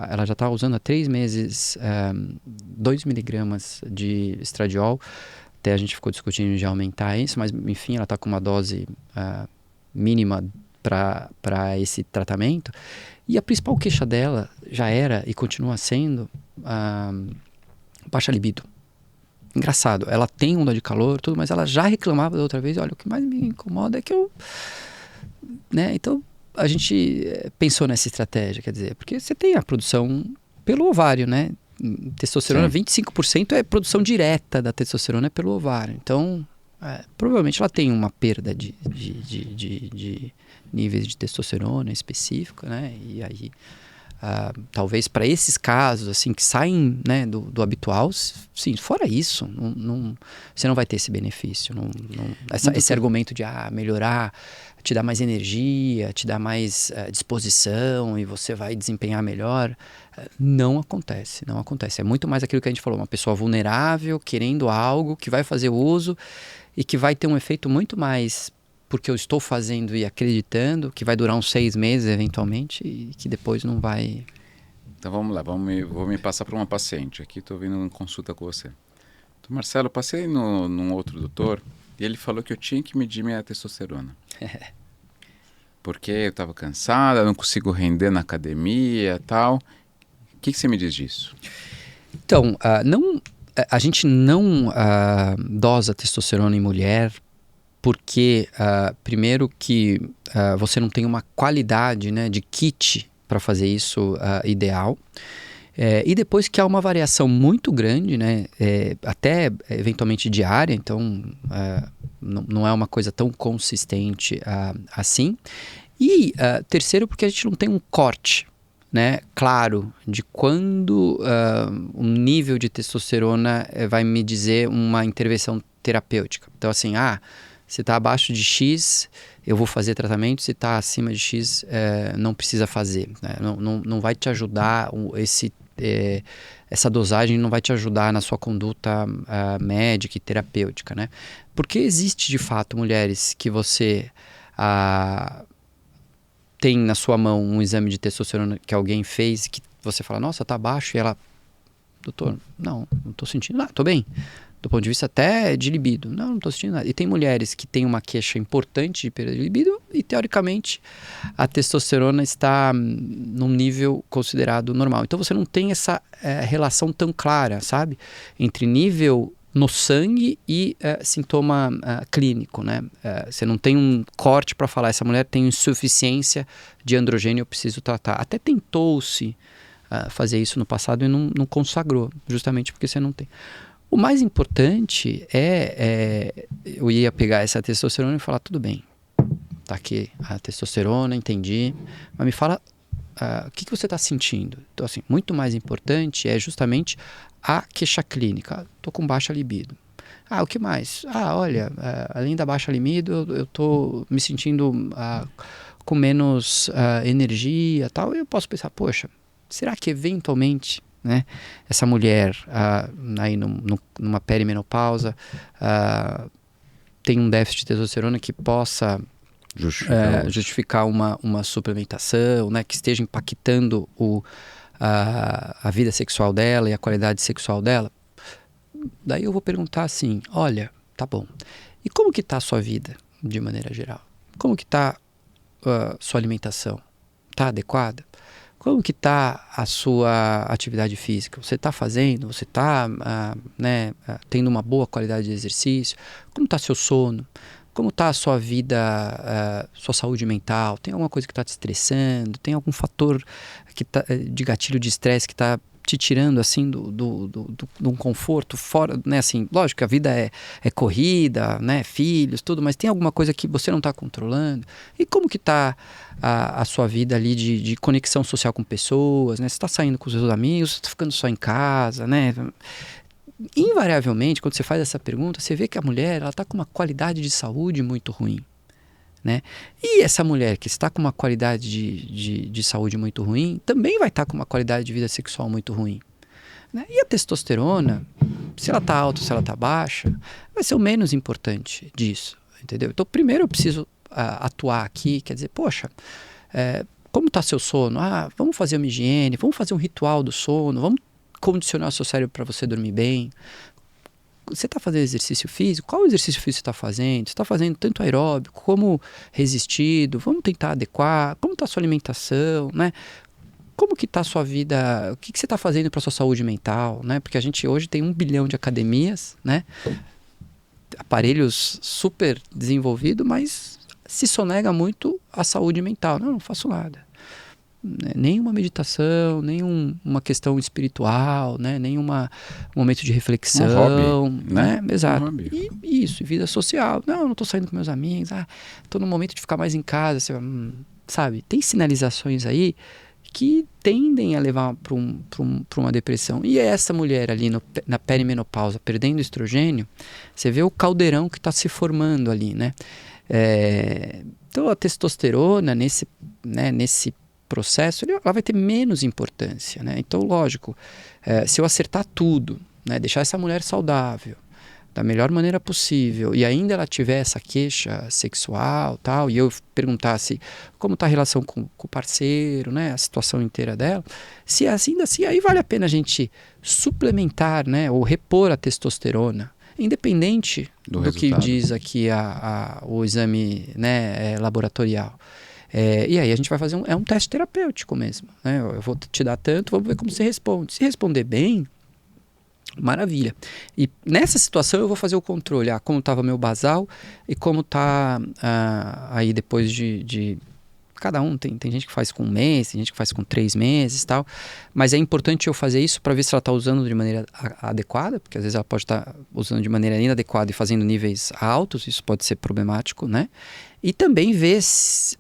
ela já está usando há 3 meses 2 miligramas de estradiol. Até a gente ficou discutindo de aumentar isso, mas enfim, ela está com uma dose mínima para esse tratamento. E a principal queixa dela já era e continua sendo baixa libido. Engraçado, ela tem onda de calor, tudo, mas ela já reclamava da outra vez, olha, o que mais me incomoda é que eu... Né? Então, a gente pensou nessa estratégia, quer dizer, porque você tem a produção pelo ovário, né? Testosterona, sim. 25% é produção direta da testosterona pelo ovário. Então, provavelmente ela tem uma perda de níveis de testosterona específica, né? E aí, talvez para esses casos, assim, que saem, né, do habitual, sim, fora isso, você não vai ter esse benefício. Esse argumento de argumentar te dá mais energia, te dá mais disposição e você vai desempenhar melhor, não acontece. É muito mais aquilo que a gente falou, uma pessoa vulnerável, querendo algo, que vai fazer uso e que vai ter um efeito muito mais porque eu estou fazendo e acreditando, que vai durar uns 6 meses eventualmente e que depois não vai... Então vamos lá, vou me passar para uma paciente. Aqui estou vindo em consulta com você. Então, Marcelo, eu passei num outro doutor e ele falou que eu tinha que medir minha testosterona. Porque eu estava cansada, não consigo render na academia e tal. O que você me diz disso? Então, a gente não dosa testosterona em mulher porque, primeiro, que você não tem uma qualidade, né, de kit para fazer isso ideal. E depois que há uma variação muito grande, né, até eventualmente diária, então não é uma coisa tão consistente assim. E terceiro, porque a gente não tem um corte, né, claro de quando um nível de testosterona vai me dizer uma intervenção terapêutica. Então, assim, se está abaixo de X, eu vou fazer tratamento. Se está acima de X, não precisa fazer. Né? Não vai te ajudar, essa dosagem não vai te ajudar na sua conduta médica e terapêutica. Né? Porque existe, de fato, mulheres que você tem na sua mão um exame de testosterona que alguém fez, que você fala, nossa, está baixo, e ela, doutor, não estou sentindo nada, estou bem. Do ponto de vista até de libido. Não estou sentindo nada. E tem mulheres que têm uma queixa importante de perda de libido e, teoricamente, a testosterona está num nível considerado normal. Então, você não tem essa relação tão clara, sabe? Entre nível no sangue e sintoma clínico, né? Você não tem um corte para falar, essa mulher tem insuficiência de androgênio, eu preciso tratar. Até tentou-se fazer isso no passado e não consagrou, justamente porque você não tem. O mais importante eu ia pegar essa testosterona e falar, tudo bem, tá aqui a testosterona, entendi, mas me fala o que você está sentindo? Então, assim, muito mais importante é justamente a queixa clínica. Estou com baixa libido. O que mais? Olha, além da baixa libido, eu estou me sentindo com menos energia, tal. E eu posso pensar, poxa, será que eventualmente, né, essa mulher aí numa perimenopausa tem um déficit de testosterona que possa justificar uma suplementação, né, que esteja impactando a vida sexual dela e a qualidade sexual dela? Daí eu vou perguntar assim, olha, tá bom, e como que tá a sua vida de maneira geral? Como que tá sua alimentação? Tá adequada? Como que tá a sua atividade física? Você está fazendo? Você está tendo uma boa qualidade de exercício? Como está seu sono? Como está a sua vida, sua saúde mental? Tem alguma coisa que está te estressando? Tem algum fator de gatilho de estresse que está te tirando assim de um conforto fora, né? Assim, lógico que a vida é corrida, né? Filhos, tudo, mas tem alguma coisa que você não está controlando? E como que está a sua vida ali de conexão social com pessoas, né? Você está saindo com os seus amigos, você está ficando só em casa, né? Invariavelmente, quando você faz essa pergunta, você vê que a mulher ela está com uma qualidade de saúde muito ruim, né? E essa mulher que está com uma qualidade de saúde muito ruim, também vai estar com uma qualidade de vida sexual muito ruim, né? E a testosterona, se ela está alta ou se ela está baixa, vai ser o menos importante disso, entendeu? Então, primeiro eu preciso atuar aqui, quer dizer, poxa, como está seu sono? Vamos fazer uma higiene, vamos fazer um ritual do sono, vamos condicionar o seu cérebro para você dormir bem. Você está fazendo exercício físico? Qual exercício físico você está fazendo? Você está fazendo tanto aeróbico como resistido? Vamos tentar adequar. Como está a sua alimentação, né? Como que está a sua vida? O que você está fazendo para a sua saúde mental, né? Porque a gente hoje tem 1 bilhão de academias, né? Aparelhos super desenvolvidos, mas se sonega muito a saúde mental. Não faço nada. Nenhuma meditação, nenhuma questão espiritual, né? Nenhum momento de reflexão, um hobby, né? Exato. Um hobby. E isso, vida social. Não estou saindo com meus amigos. Estou no momento de ficar mais em casa. Sabe? Tem sinalizações aí que tendem a levar para uma depressão. E essa mulher ali na perimenopausa, perdendo estrogênio, você vê o caldeirão que está se formando ali, né? Então a testosterona nesse processo, ela vai ter menos importância, né? Então, lógico, se eu acertar tudo, né, deixar essa mulher saudável da melhor maneira possível e ainda ela tiver essa queixa sexual, tal, e eu perguntasse como está a relação com o parceiro, né, a situação inteira dela, se ainda assim, aí vale a pena a gente suplementar, né, ou repor a testosterona, independente do que diz aqui o exame, né, laboratorial. E aí a gente vai fazer um teste terapêutico mesmo, né? Eu vou te dar tanto, vamos ver como você responde. Se responder bem, maravilha. E nessa situação eu vou fazer o controle, como estava meu basal e como está aí depois de cada um, tem gente que faz com 1 mês, tem gente que faz com 3 meses e tal, mas é importante eu fazer isso para ver se ela está usando de maneira adequada, porque às vezes ela pode estar usando de maneira inadequada e fazendo níveis altos, isso pode ser problemático, né? E também ver,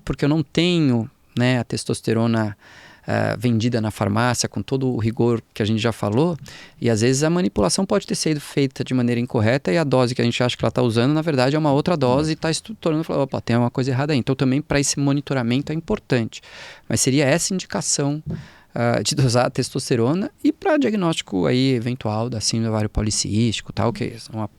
porque eu não tenho, né, a testosterona vendida na farmácia com todo o rigor que a gente já falou, e às vezes a manipulação pode ter sido feita de maneira incorreta e a dose que a gente acha que ela está usando, na verdade, é uma outra dose e está estruturando e falando, opa, tem uma coisa errada aí. Então também para esse monitoramento é importante. Mas seria essa indicação de dosar a testosterona e para diagnóstico aí eventual da síndrome ovário policístico, tal, que é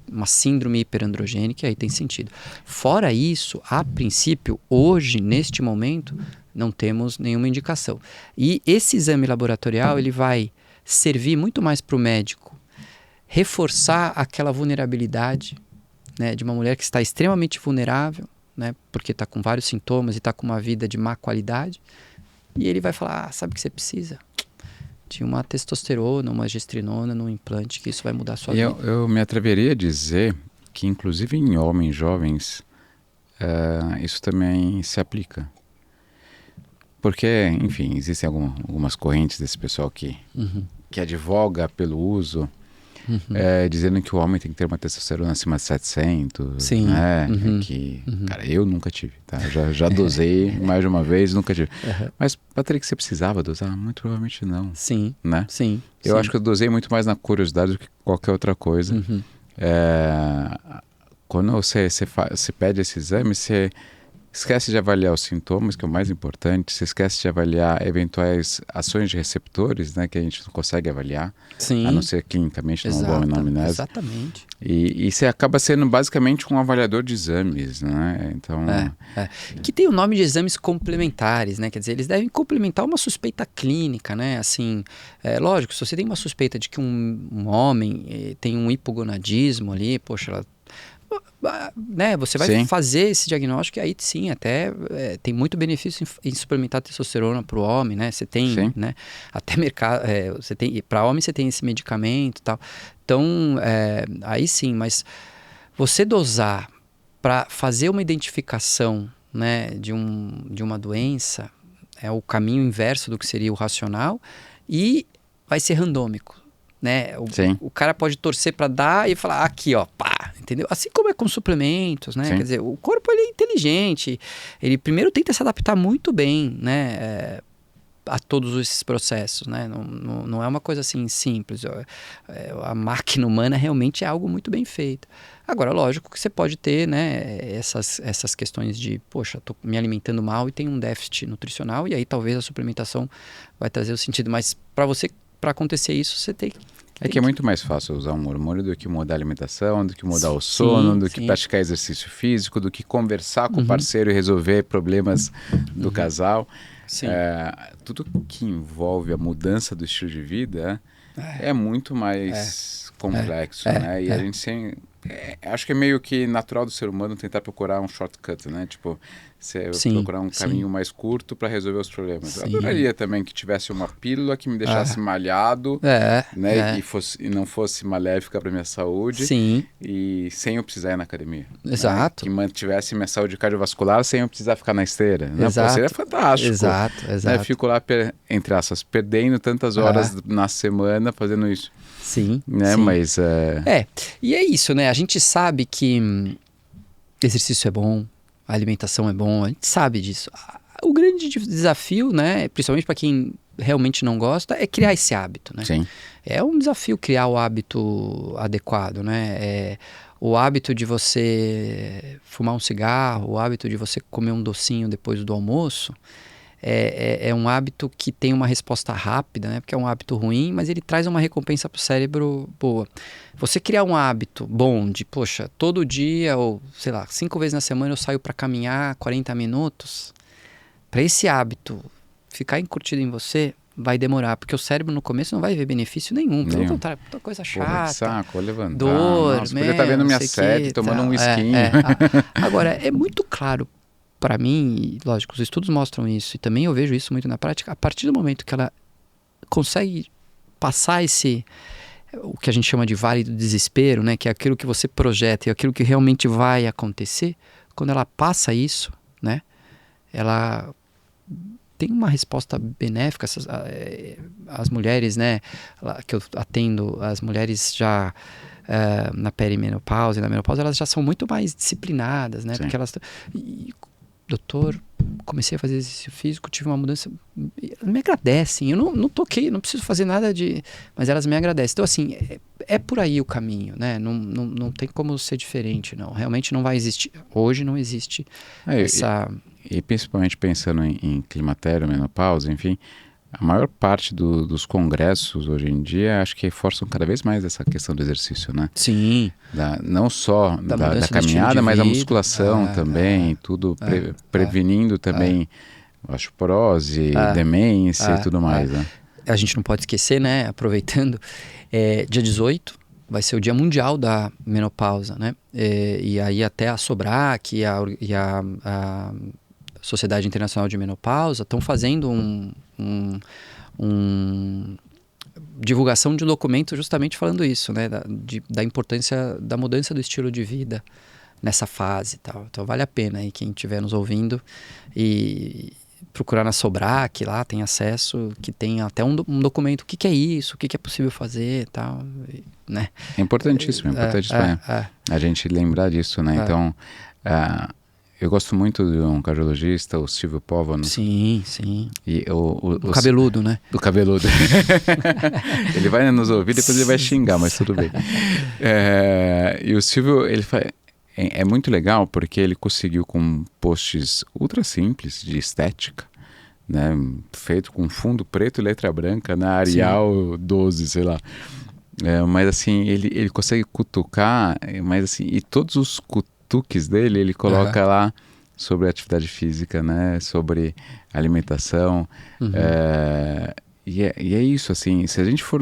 uma síndrome hiperandrogênica, aí tem sentido. Fora isso, a princípio, hoje, neste momento, não temos nenhuma indicação. E esse exame laboratorial, ele vai servir muito mais para o médico reforçar aquela vulnerabilidade, né, de uma mulher que está extremamente vulnerável, né, porque está com vários sintomas e está com uma vida de má qualidade, e ele vai falar, sabe o que você precisa? De uma testosterona, uma gestrinona num implante, que isso vai mudar a sua vida. Eu me atreveria a dizer que, inclusive em homens jovens, isso também se aplica. Porque, enfim, existem algumas correntes desse pessoal que advoga pelo uso. dizendo que o homem tem que ter uma testosterona acima de 700, Sim. né? Cara, eu nunca tive, tá? Já dosei mais de uma vez, nunca tive. Mas, Patrick, você precisava dosar? Muito provavelmente não. Sim, né? sim. Eu acho que eu dosei muito mais na curiosidade do que qualquer outra coisa. Quando você pede esse exame, você esquece de avaliar os sintomas, que é o mais importante. Você esquece de avaliar eventuais ações de receptores, né, que a gente não consegue avaliar, Sim. a não ser clinicamente numa boa anamnese. Exatamente. E você acaba sendo basicamente um avaliador de exames, né? Então... Que tem o nome de exames complementares, né? Quer dizer, eles devem complementar uma suspeita clínica, né? Assim, lógico, se você tem uma suspeita de que um homem tem um hipogonadismo ali, poxa, né, você vai fazer esse diagnóstico e aí sim, até tem muito benefício em suplementar testosterona para o homem, né? Você tem, né? Até mercado, você tem, para homem você tem esse medicamento e tal. Então, aí sim, mas você dosar para fazer uma identificação, né, de uma doença é o caminho inverso do que seria o racional e vai ser randômico. Né? O cara pode torcer para dar e falar aqui, ó, pá, entendeu? Assim como é com suplementos, né? Quer dizer, o corpo ele é inteligente, ele primeiro tenta se adaptar muito bem, né? A todos esses processos, né? Não é uma coisa assim simples. A máquina humana realmente é algo muito bem feito. Agora, lógico que você pode ter, né, essas questões de, poxa, tô me alimentando mal e tenho um déficit nutricional e aí talvez a suplementação vai trazer o sentido, mas para acontecer isso, você tem que é muito mais fácil usar um hormônio do que mudar a alimentação, do que mudar o sono, do que praticar exercício físico, do que conversar com o parceiro e resolver problemas do casal. Tudo que envolve a mudança do estilo de vida é muito mais complexo, né? E a gente sempre... acho que é meio que natural do ser humano tentar procurar um shortcut, né? Tipo, você procurar um caminho mais curto para resolver os problemas. Eu adoraria também que tivesse uma pílula que me deixasse malhado, né? E não fosse maléfica para minha saúde. E sem eu precisar ir na academia. Exato. Né? Que mantivesse minha saúde cardiovascular sem eu precisar ficar na esteira. Né? Pô, seria fantástico. Exato. Né? Fico lá, entre aspas, perdendo tantas horas na semana fazendo isso. Né? Mas... E é isso, né? A gente sabe que exercício é bom, a alimentação é bom, a gente sabe disso. O grande desafio, né, principalmente para quem realmente não gosta, é criar esse hábito, né? É um desafio criar o hábito adequado, né? O hábito de você fumar um cigarro, o hábito de você comer um docinho depois do almoço, é um hábito que tem uma resposta rápida, né? Porque é um hábito ruim, mas ele traz uma recompensa para o cérebro boa. Você criar um hábito bom de, poxa, todo dia ou, sei lá, 5 vezes na semana eu saio para caminhar 40 minutos, para esse hábito ficar incutido em você, vai demorar, porque o cérebro no começo não vai ver benefício nenhum. Pelo contrário, toda coisa chata. Porra, que saco, vou levantar. Dor, nossa, podia estar vendo minha série, tomando um whiskinho. Agora, é muito claro para mim, e lógico, os estudos mostram isso, e também eu vejo isso muito na prática, a partir do momento que ela consegue passar o que a gente chama de vale do desespero, né, que é aquilo que você projeta e aquilo que realmente vai acontecer, quando ela passa isso, né, ela tem uma resposta benéfica. As mulheres, né, que eu atendo, as mulheres já na perimenopausa e na menopausa, elas já são muito mais disciplinadas, né, porque elas... doutor, comecei a fazer exercício físico, tive uma mudança, elas me agradecem, eu não toquei, não preciso fazer nada mas elas me agradecem. Então assim, é por aí o caminho, né? Não tem como ser diferente, não. Realmente não vai existir, hoje não existe essa... E principalmente pensando em climatério, menopausa, enfim, a maior parte dos congressos hoje em dia acho que reforçam cada vez mais essa questão do exercício, né? Não só da caminhada, mas a musculação também, tudo prevenindo também osteoporose, demência e tudo mais, né? A gente não pode esquecer, né? Aproveitando, dia 18 vai ser o Dia Mundial da Menopausa, né? E aí até a SOBRAC e a Sociedade Internacional de Menopausa estão fazendo divulgação de um documento justamente falando isso, né, da importância da mudança do estilo de vida nessa fase e tal. Então vale a pena aí quem estiver nos ouvindo e procurar na Sobrac, lá tem acesso, que tem até um documento, o que é isso, o que é possível fazer e tal, né? É importantíssimo a gente lembrar disso, né? Então, eu gosto muito de um cardiologista, o Silvio Povano. Sim, sim. E o cabeludo, né? Do cabeludo. Ele vai nos ouvir, depois ele vai xingar, mas tudo bem. E o Silvio, ele faz... É muito legal porque ele conseguiu com posts ultra simples de estética, né, feito com fundo preto e letra branca na Arial 12, sei lá. Mas assim, ele consegue cutucar, mas assim, e todos os cutuques dele ele coloca lá sobre atividade física, né, sobre alimentação. E é isso, assim, se a gente for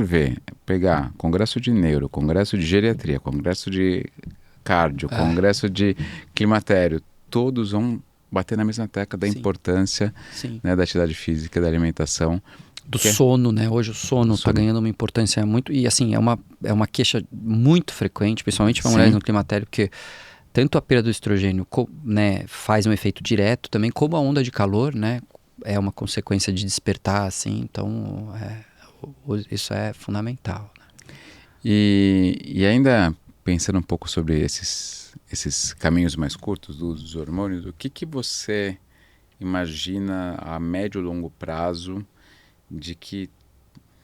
pegar congresso de neuro, congresso de geriatria, congresso de cardio, congresso de climatério, todos vão bater na mesma tecla da importância, né, da atividade física, da alimentação. Do sono, né? Hoje o sono está ganhando uma importância muito... E assim, é uma queixa muito frequente, principalmente para mulheres no climatério, porque tanto a perda do estrogênio, né, faz um efeito direto também, como a onda de calor, né? É uma consequência de despertar, assim. Então, isso é fundamental. Né? E ainda... pensando um pouco sobre esses caminhos mais curtos dos hormônios, o que você imagina a médio e longo prazo de que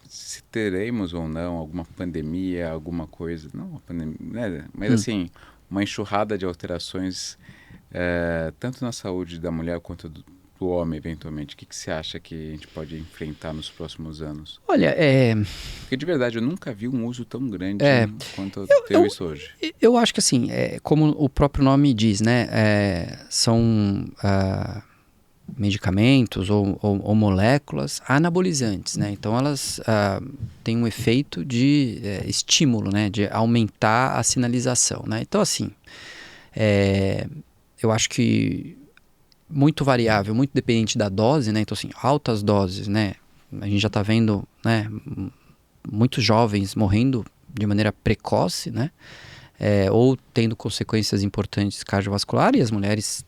se teremos ou não alguma pandemia, alguma coisa, não uma pandemia, né? Mas assim, uma enxurrada de alterações tanto na saúde da mulher quanto do homem, eventualmente. O que você acha que a gente pode enfrentar nos próximos anos? Olha, Porque de verdade, eu nunca vi um uso tão grande quanto eu tenho isso hoje. Eu acho que assim, como o próprio nome diz, né? São medicamentos ou moléculas anabolizantes, né? Então elas têm um efeito de estímulo, né? De aumentar a sinalização, né? Então assim, eu acho que muito variável, muito dependente da dose, né? Então assim, altas doses, né? A gente já está vendo, né, muitos jovens morrendo de maneira precoce, né? Ou tendo consequências importantes cardiovasculares, e as mulheres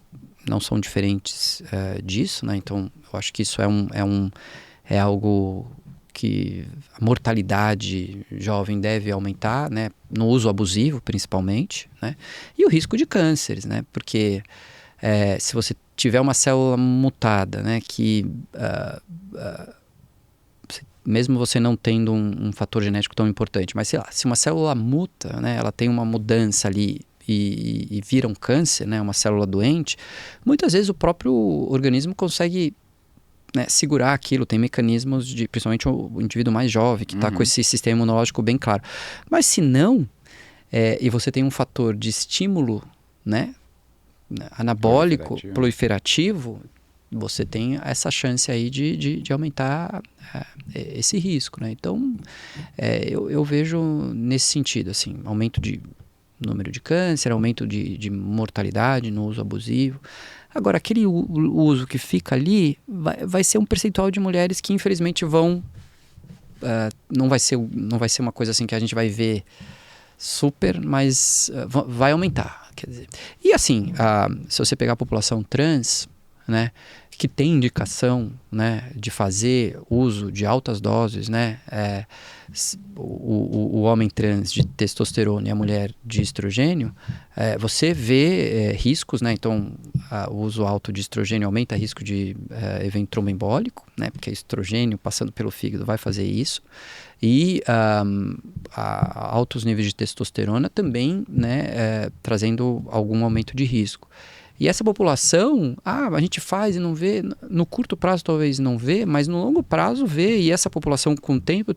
não são diferentes disso, né? Então, eu acho que isso é algo que a mortalidade jovem deve aumentar, né? No uso abusivo, principalmente, né? E o risco de cânceres, né? Porque se você tiver uma célula mutada, né? Que mesmo você não tendo um fator genético tão importante, mas sei lá, se uma célula muta, né? Ela tem uma mudança ali e vira um câncer, né, uma célula doente, muitas vezes o próprio organismo consegue, né, segurar aquilo. Tem mecanismos de, principalmente o indivíduo mais jovem, que está com esse sistema imunológico bem claro. Mas se não, e você tem um fator de estímulo, né, anabólico, proliferativo, você tem essa chance aí de aumentar esse risco, né? Então, eu vejo nesse sentido, assim, aumento de número de câncer, aumento de mortalidade no uso abusivo. Agora, aquele uso que fica ali vai ser um percentual de mulheres que infelizmente vão... não vai ser uma coisa assim que a gente vai ver super, mas vai aumentar. Quer dizer. E assim, se você pegar a população trans, né, que tem indicação, né, de fazer uso de altas doses, né, o homem trans de testosterona e a mulher de estrogênio, você vê riscos, né? Então, o uso alto de estrogênio aumenta o risco de evento tromboembólico, né? Porque estrogênio passando pelo fígado vai fazer isso. E altos níveis de testosterona também, né, trazendo algum aumento de risco. E essa população, a gente faz e não vê, no curto prazo talvez não vê, mas no longo prazo vê, e essa população com o tempo,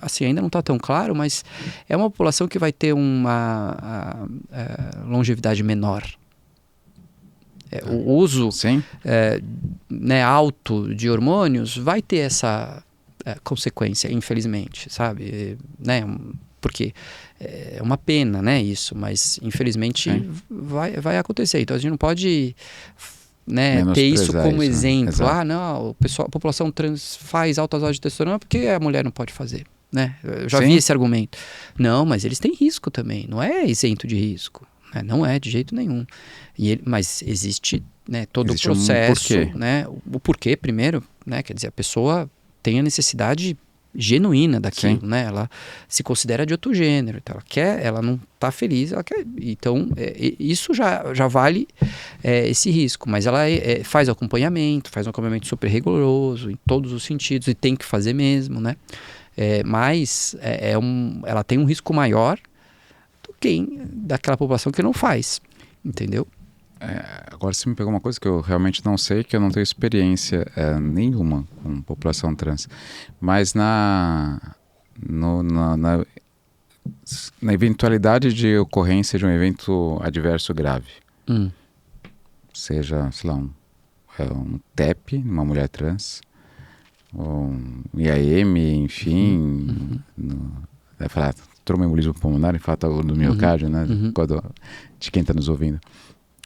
assim, ainda não está tão claro, mas é uma população que vai ter uma longevidade menor. O uso né, alto de hormônios vai ter essa consequência, infelizmente, sabe? Né? Porque é uma pena, né, isso, mas infelizmente vai acontecer. Então a gente não pode, né, ter isso como exemplo. Né? Não, a população trans faz altas doses de testosterona porque a mulher não pode fazer, né? Eu já vi esse argumento. Não, mas eles têm risco também, não é isento de risco, Não é de jeito nenhum. Mas existe, né, todo Existe o processo, um porquê. né? O porquê primeiro, né? Quer dizer, a pessoa tem a necessidade genuína daquilo, Sim. né? Ela se considera de outro gênero, então ela não está feliz, ela quer. Então isso já vale esse risco, mas ela faz faz um acompanhamento super rigoroso em todos os sentidos e tem que fazer mesmo, né? Mas ela tem um risco maior do que daquela população que não faz, entendeu? Agora você me pegou uma coisa que eu realmente não sei, que eu não tenho experiência nenhuma com população trans. Mas na eventualidade de ocorrência de um evento adverso grave, seja, sei lá, um TEP, uma mulher trans, ou um IAM, enfim, vai falar tromboembolismo pulmonar, infarto do miocárdio, né? De quem está nos ouvindo.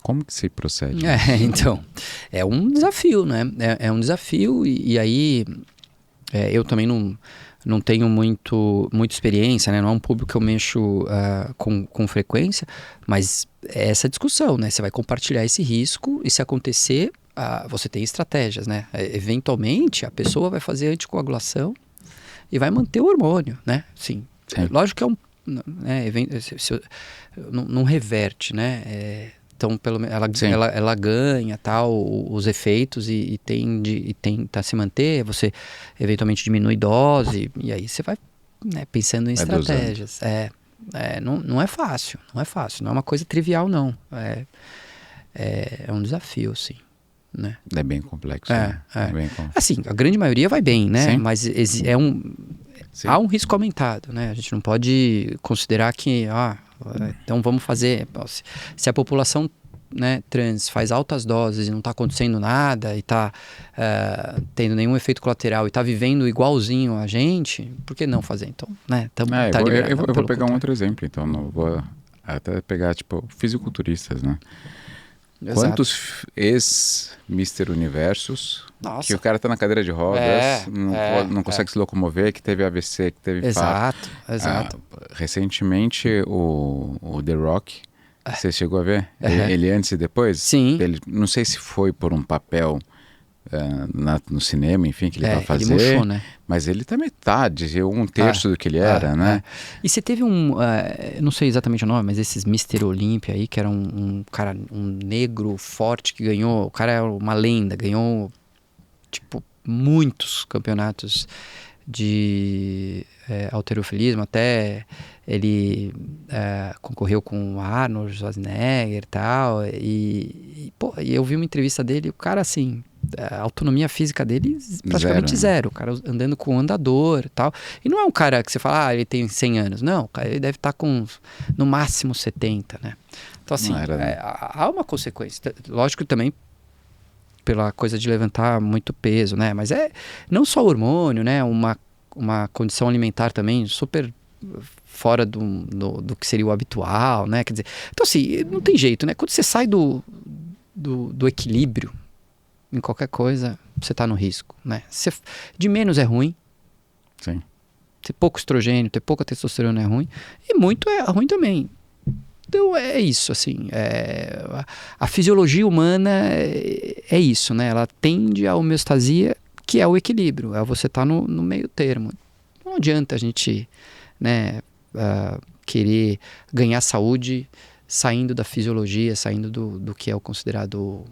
Como que se procede? Então, é um desafio, né? É um desafio e aí eu também não tenho muita experiência, né? Não é um público que eu mexo com frequência, mas é essa discussão, né? Você vai compartilhar esse risco e se acontecer, você tem estratégias, né? Eventualmente, a pessoa vai fazer anticoagulação e vai manter o hormônio, né? Sim. Lógico que não reverte, né? Então, pelo menos ela ganha tal os efeitos e tenta se manter. Você eventualmente diminui dose e aí você vai, né, pensando em estratégias. Não é fácil, não é uma coisa trivial, não. É um desafio, sim. Né? É bem complexo. Né? Assim, a grande maioria vai bem, né? Sim. Mas há um risco aumentado, né? A gente não pode considerar que então vamos fazer. Se a população, né, trans faz altas doses e não está acontecendo nada e está tendo nenhum efeito colateral e está vivendo igualzinho a gente, por que não fazer? Então, né? Eu vou pegar um outro exemplo, então. Não vou até pegar, tipo, fisiculturistas, né? Exato. Quantos ex-Mister Universos que o cara tá na cadeira de rodas, não consegue se locomover, que teve AVC, que teve infarto. Exato. Recentemente, o The Rock, você chegou a ver? Ele antes e depois? Sim. Ele, não sei se foi por um papel no cinema, enfim, que ele vai fazer. Ele murchou, né? Mas ele tá metade, um terço do que ele era, né? E você teve não sei exatamente o nome, mas esses Mr. Olympia aí, que era um cara, um negro forte que ganhou, o cara é uma lenda, ganhou, tipo, muitos campeonatos de halterofilismo, até ele concorreu com o Arnold Schwarzenegger e tal, e eu vi uma entrevista dele, o cara assim, a autonomia física dele praticamente zero, o cara andando com um andador e tal, e não é um cara que você fala, ele tem 100 anos, não, ele deve estar com no máximo 70, né? Então assim, há uma consequência, lógico também pela coisa de levantar muito peso, né? Mas não só hormônio, né? Uma condição alimentar também super fora do que seria o habitual, né? Quer dizer, então assim, não tem jeito, né? Quando você sai do equilíbrio em qualquer coisa, você está no risco, né? De menos é ruim. Sim. Ter pouco estrogênio, ter pouca testosterona é ruim. E muito é ruim também. Então é isso, assim, a fisiologia humana é isso, né? Ela tende à homeostasia, que é o equilíbrio, você estar no meio termo. Não adianta a gente, né, querer ganhar saúde saindo da fisiologia, saindo do que é o considerado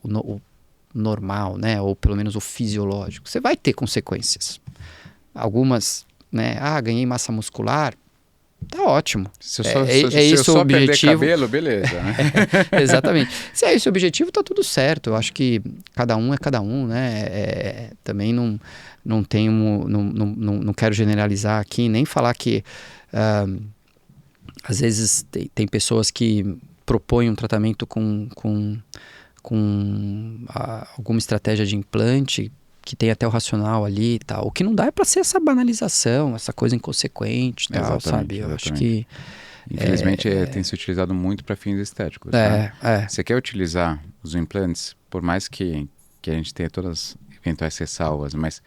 o normal, né? Ou pelo menos o fisiológico. Você vai ter consequências. Algumas, né? Ganhei massa muscular. Tá ótimo. Se eu só perder cabelo, beleza. Né? Exatamente. Se é esse o objetivo, tá tudo certo. Eu acho que cada um é cada um, né? Também não quero generalizar aqui, nem falar que às vezes tem pessoas que propõem um tratamento com alguma estratégia de implante que tem até o racional ali e tal. O que não dá é para ser essa banalização, essa coisa inconsequente e tal, sabe? Eu acho que... Infelizmente tem se utilizado muito para fins estéticos. Você quer utilizar os implantes, por mais que a gente tenha todas as eventuais ressalvas, mas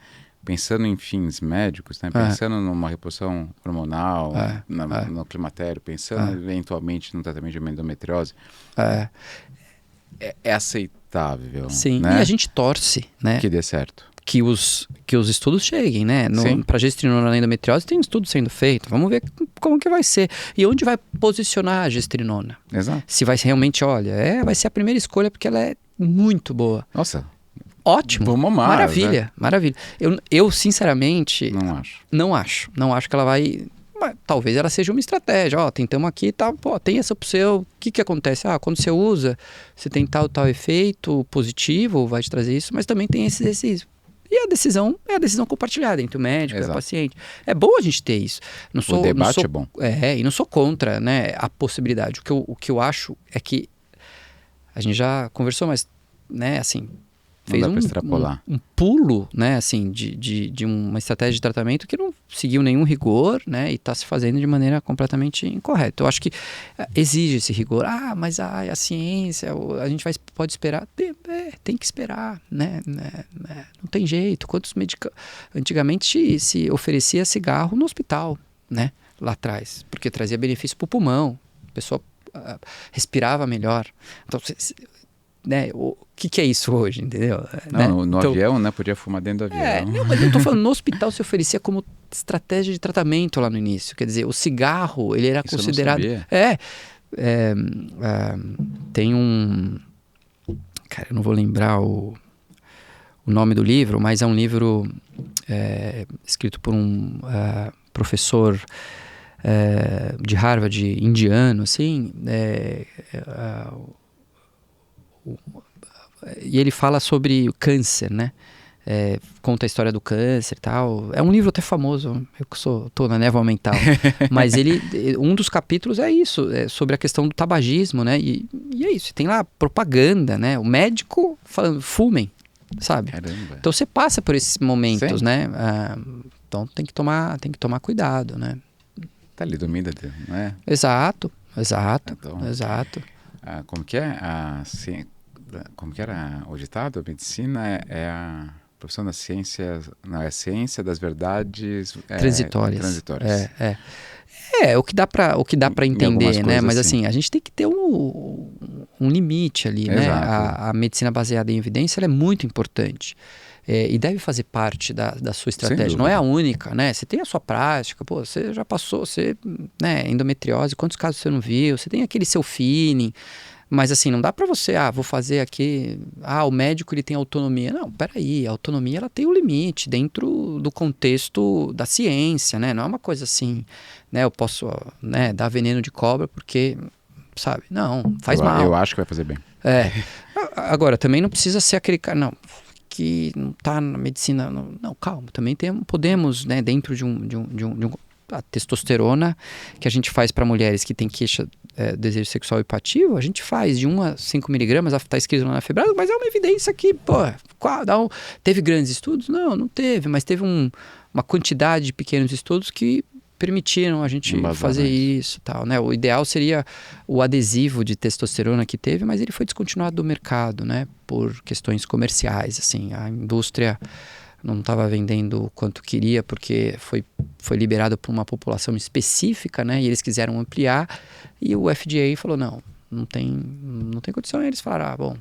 pensando em fins médicos, né? Pensando numa reposição hormonal, no climatério, pensando eventualmente no tratamento de endometriose, é aceitável, sim, né? e a gente torce, né? Que dê certo. Que os estudos cheguem, né? Para gestrinona na endometriose tem um estudo sendo feito. Vamos ver como que vai ser. E onde vai posicionar a gestrinona. Exato. Se vai ser realmente, olha, vai ser a primeira escolha porque ela é muito boa. Nossa. Ótimo. Vamos amar, maravilha, né? Maravilha. Eu sinceramente... Não acho. Não acho que ela vai... Mas, talvez ela seja uma estratégia. Ó, tentamos aqui, tá, pô, tem essa opção. O que acontece? Quando você usa, você tem tal efeito positivo, vai te trazer isso, mas também tem esses. E a decisão é a decisão compartilhada entre o médico e o paciente. É bom a gente ter isso. O debate é bom. E não sou contra, né, a possibilidade. O que eu acho é que a gente já conversou, mas, né, assim, fez um pulo, né, assim, de uma estratégia de tratamento que não seguiu nenhum rigor, né, e está se fazendo de maneira completamente incorreta. Eu acho que exige esse rigor. Mas a ciência, a gente pode esperar. Tem que esperar, né? Não tem jeito. Antigamente se oferecia cigarro no hospital, né, lá atrás, porque trazia benefício para o pulmão, a pessoa respirava melhor. Então, né, o que é isso hoje, entendeu? Não, no avião, né? Podia fumar dentro do avião. Não, mas eu tô falando, no hospital se oferecia como estratégia de tratamento lá no início. Quer dizer, o cigarro, ele era isso considerado... Eu não sabia. Tem um... Cara, eu não vou lembrar o nome do livro, mas é um livro escrito por um professor de Harvard, indiano, assim, e ele fala sobre o câncer, né? Conta a história do câncer e tal. É um livro até famoso, eu que tô na névoa mental. Mas um dos capítulos é isso, sobre a questão do tabagismo, né? E é isso, tem lá propaganda, né? O médico falando, fumem, sabe? Caramba. Então você passa por esses momentos, Sim. né? Então tem que tomar cuidado, né? Tá ali do Mida, não é? Exato. Então, Exato. Como que é? Como que era o ditado? A medicina é a profissão das ciências... Não, é a ciência das verdades... transitórias. O que dá para Em entender, né? Mas assim. assim, a gente tem que ter um limite ali, né? A medicina baseada em evidência ela é muito importante. E deve fazer parte da sua estratégia. Não é a única, né? Você tem a sua prática, você já passou, né, endometriose, quantos casos você não viu? Você tem aquele seu feeling, mas assim, não dá para você, vou fazer aqui, o médico ele tem autonomia. Não, peraí, a autonomia ela tem um limite dentro do contexto da ciência, né? Não é uma coisa assim, né? Eu posso, né, dar veneno de cobra porque, sabe? Não, faz mal. Eu acho que vai fazer bem. Agora, também não precisa ser aquele cara, não, que não está na medicina, não, calma, também podemos, né, dentro de a testosterona que a gente faz para mulheres que têm queixa desejo sexual hipativo, a gente faz de 1 a 5 miligramas, está escrito lá na Febrado, mas é uma evidência que, teve grandes estudos? Não teve, mas teve uma quantidade de pequenos estudos que permitiram a gente fazer isso, tal, né? O ideal seria o adesivo de testosterona que teve, mas ele foi descontinuado do mercado, né? Por questões comerciais, assim, a indústria não estava vendendo o quanto queria porque foi liberado para uma população específica, né? E eles quiseram ampliar e o FDA falou não tem condição. E eles falaram,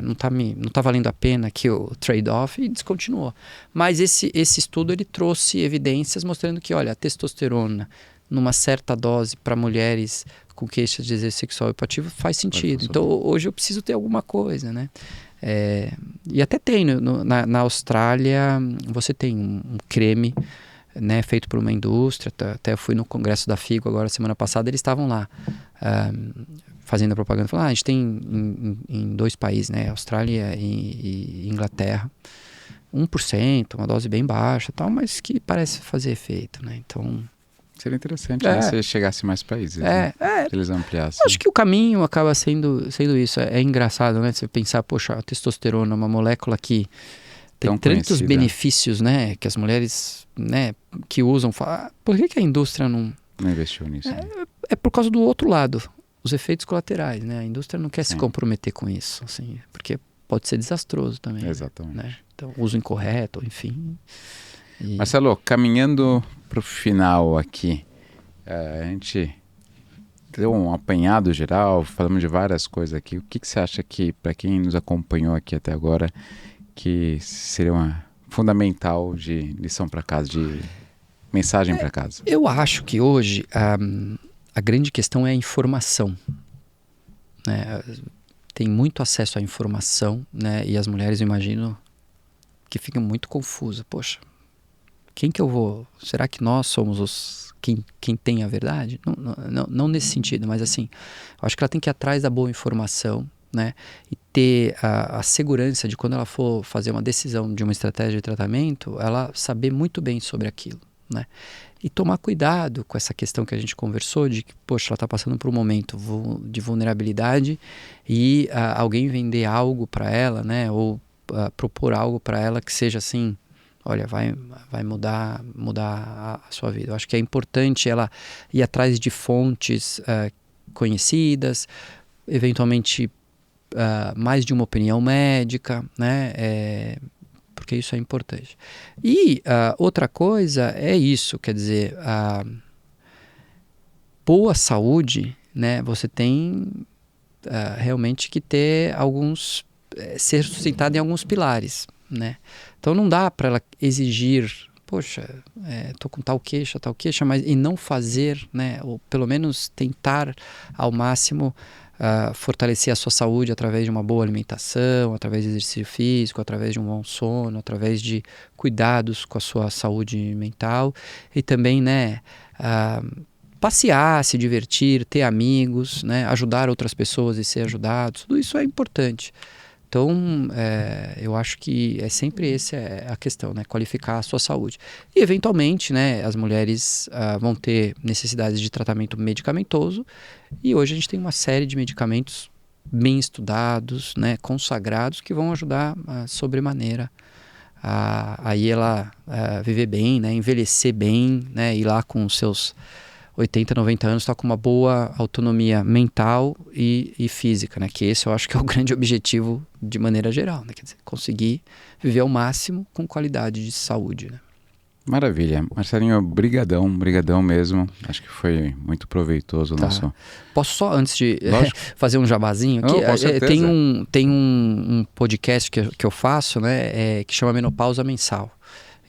não tá valendo a pena aqui o trade-off e descontinuou. Mas esse estudo ele trouxe evidências mostrando que, olha, a testosterona numa certa dose para mulheres com queixa de desejo sexual hipativo faz sentido. Então hoje eu preciso ter alguma coisa, né? E até tem na Austrália você tem um creme, né, feito por uma indústria. Até eu fui no congresso da Figo agora semana passada, eles estavam lá fazendo a propaganda, falando, a gente tem em 2 países, né, Austrália e Inglaterra, 1%, uma dose bem baixa, tal, mas que parece fazer efeito, né? Então seria interessante, né, se chegasse mais países, né? Se eles ampliassem. Acho que o caminho acaba sendo isso. É engraçado, né? Você pensar, poxa, a testosterona é uma molécula que tem tantos benefícios, né? Que as mulheres, né, que usam, falam, por que a indústria não investiu nisso? É por causa do outro lado, os efeitos colaterais, né? A indústria não quer se comprometer com isso, assim, porque pode ser desastroso também. Exatamente. Né? Então, uso incorreto, enfim. Marcelo, caminhando para o final aqui, a gente deu um apanhado geral, falamos de várias coisas aqui. O que você acha que, para quem nos acompanhou aqui até agora, que seria uma fundamental de lição para casa, de mensagem para casa? Eu acho que hoje a grande questão é a informação, né? Tem muito acesso à informação, né? E as mulheres, eu imagino, que ficam muito confusas. Poxa, quem que eu vou... Será que nós somos quem tem a verdade? Não nesse sentido, mas assim, eu acho que ela tem que ir atrás da boa informação, né? E ter a segurança de quando ela for fazer uma decisão de uma estratégia de tratamento, ela saber muito bem sobre aquilo, né? E tomar cuidado com essa questão que a gente conversou de que, poxa, ela está passando por um momento de vulnerabilidade e alguém vender algo para ela, né? Ou propor algo para ela que seja assim, olha, vai mudar a sua vida. Eu acho que é importante ela ir atrás de fontes conhecidas, eventualmente mais de uma opinião médica, né? Porque isso é importante. E outra coisa é isso, quer dizer, boa saúde, né? Você tem realmente que ter ser sustentado em alguns pilares, né? Então não dá para ela exigir, poxa, tô com tal queixa, mas e não fazer, né? Ou pelo menos tentar ao máximo fortalecer a sua saúde através de uma boa alimentação, através de exercício físico, através de um bom sono, através de cuidados com a sua saúde mental e também, né, passear, se divertir, ter amigos, né, ajudar outras pessoas e ser ajudados, tudo isso é importante. Então, eu acho que sempre essa é a questão, né? Qualificar a sua saúde. E, eventualmente, né, as mulheres vão ter necessidades de tratamento medicamentoso e hoje a gente tem uma série de medicamentos bem estudados, né, consagrados, que vão ajudar sobremaneira aí ela viver bem, né, envelhecer bem, né, ir lá com os seus 80, 90 anos, está com uma boa autonomia mental e física, né? Que esse eu acho que é o grande objetivo de maneira geral, né? Quer dizer, conseguir viver ao máximo com qualidade de saúde, né? Maravilha. Marcelinho, brigadão mesmo. Acho que foi muito proveitoso o nosso... Posso só, antes de fazer um jabazinho aqui? Oh, com certeza. Tem um podcast que eu faço, né? Que chama Menopausa Mensal.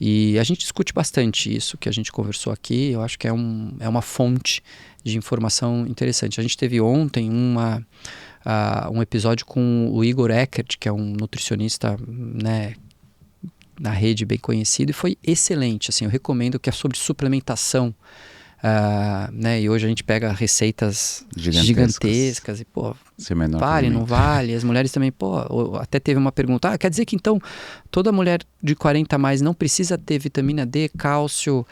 E a gente discute bastante isso que a gente conversou aqui. Eu acho que é uma fonte de informação interessante. A gente teve ontem um episódio com o Igor Eckert, que é um nutricionista, né, na rede bem conhecido, e foi excelente. Assim, eu recomendo, que é sobre suplementação. Né, e hoje a gente pega receitas gigantescas e, pô, vale, não vale. As mulheres também, pô, até teve uma pergunta, quer dizer que então toda mulher de 40 a mais não precisa ter vitamina D, cálcio,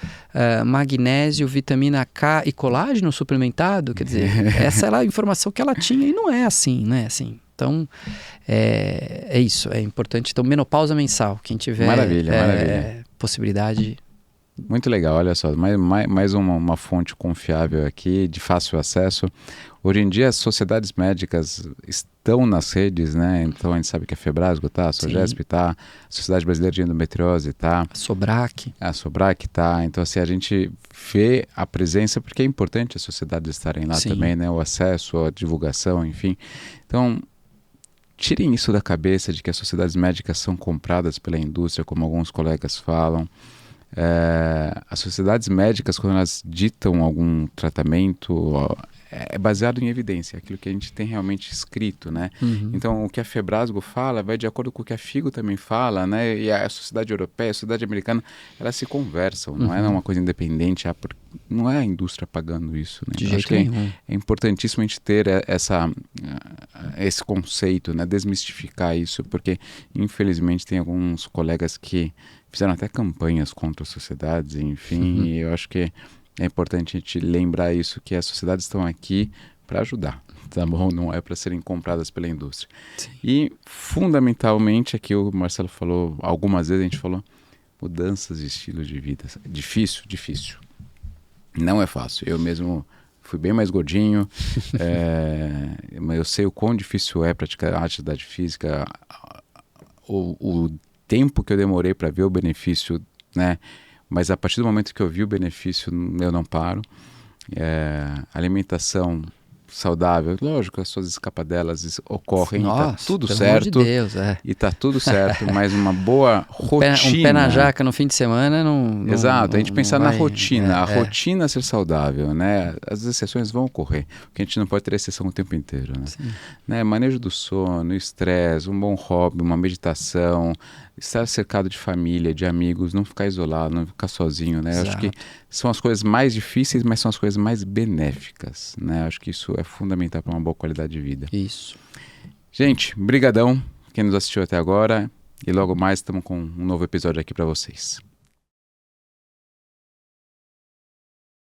magnésio, vitamina K e colágeno suplementado? Quer dizer, essa era a informação que ela tinha e não é assim, né? Assim, então, é isso, é importante. Então, menopausa mensal, quem tiver maravilha. possibilidade... Muito legal, olha só, mais uma fonte confiável aqui, de fácil acesso. Hoje em dia as sociedades médicas estão nas redes, né? Então a gente sabe que a Febrasgo tá, a Sogesp tá, a Sociedade Brasileira de Endometriose tá. A Sobrac. A Sobrac tá. Então assim, a gente vê a presença, porque é importante as sociedades estarem lá também, né? O acesso, a divulgação, enfim. Então, tirem isso da cabeça de que as sociedades médicas são compradas pela indústria, como alguns colegas falam. As sociedades médicas, quando elas ditam algum tratamento, é baseado em evidência, aquilo que a gente tem realmente escrito, né? Uhum. Então, o que a Febrasgo fala vai de acordo com o que a FIGO também fala, né? E a sociedade europeia, a sociedade americana, elas se conversam, não é uma coisa independente, não é a indústria pagando isso, né? De jeito nenhum. É importantíssimo a gente ter esse conceito, né? Desmistificar isso, porque infelizmente tem alguns colegas que fizeram até campanhas contra as sociedades, enfim, e eu acho que é importante a gente lembrar isso, que as sociedades estão aqui para ajudar, tá bom? Não é para serem compradas pela indústria. Sim. E, fundamentalmente, aqui o Marcelo falou, algumas vezes a gente falou, mudanças de estilo de vida. Difícil. Não é fácil. Eu mesmo fui bem mais gordinho, mas eu sei o quão difícil é praticar atividade física, o tempo que eu demorei para ver o benefício, né? mas a partir do momento que eu vi o benefício, eu não paro. Alimentação saudável, lógico, as suas escapadelas ocorrem, Nossa, tá tudo pelo certo, amor de Deus, e tá tudo certo, mas uma boa rotina. Um pé na jaca no fim de semana não. Exato, a gente pensar na rotina, a é. rotina ser saudável, né? As exceções vão ocorrer, porque a gente não pode ter exceção o tempo inteiro, né? Manejo do sono, estresse, um bom hobby, uma meditação, estar cercado de família, de amigos, não ficar isolado, não ficar sozinho, né? Acho que são as coisas mais difíceis, mas são as coisas mais benéficas, né? Acho que isso é fundamental para uma boa qualidade de vida. Isso. Gente, brigadão quem nos assistiu até agora, e logo mais estamos com um novo episódio aqui para vocês.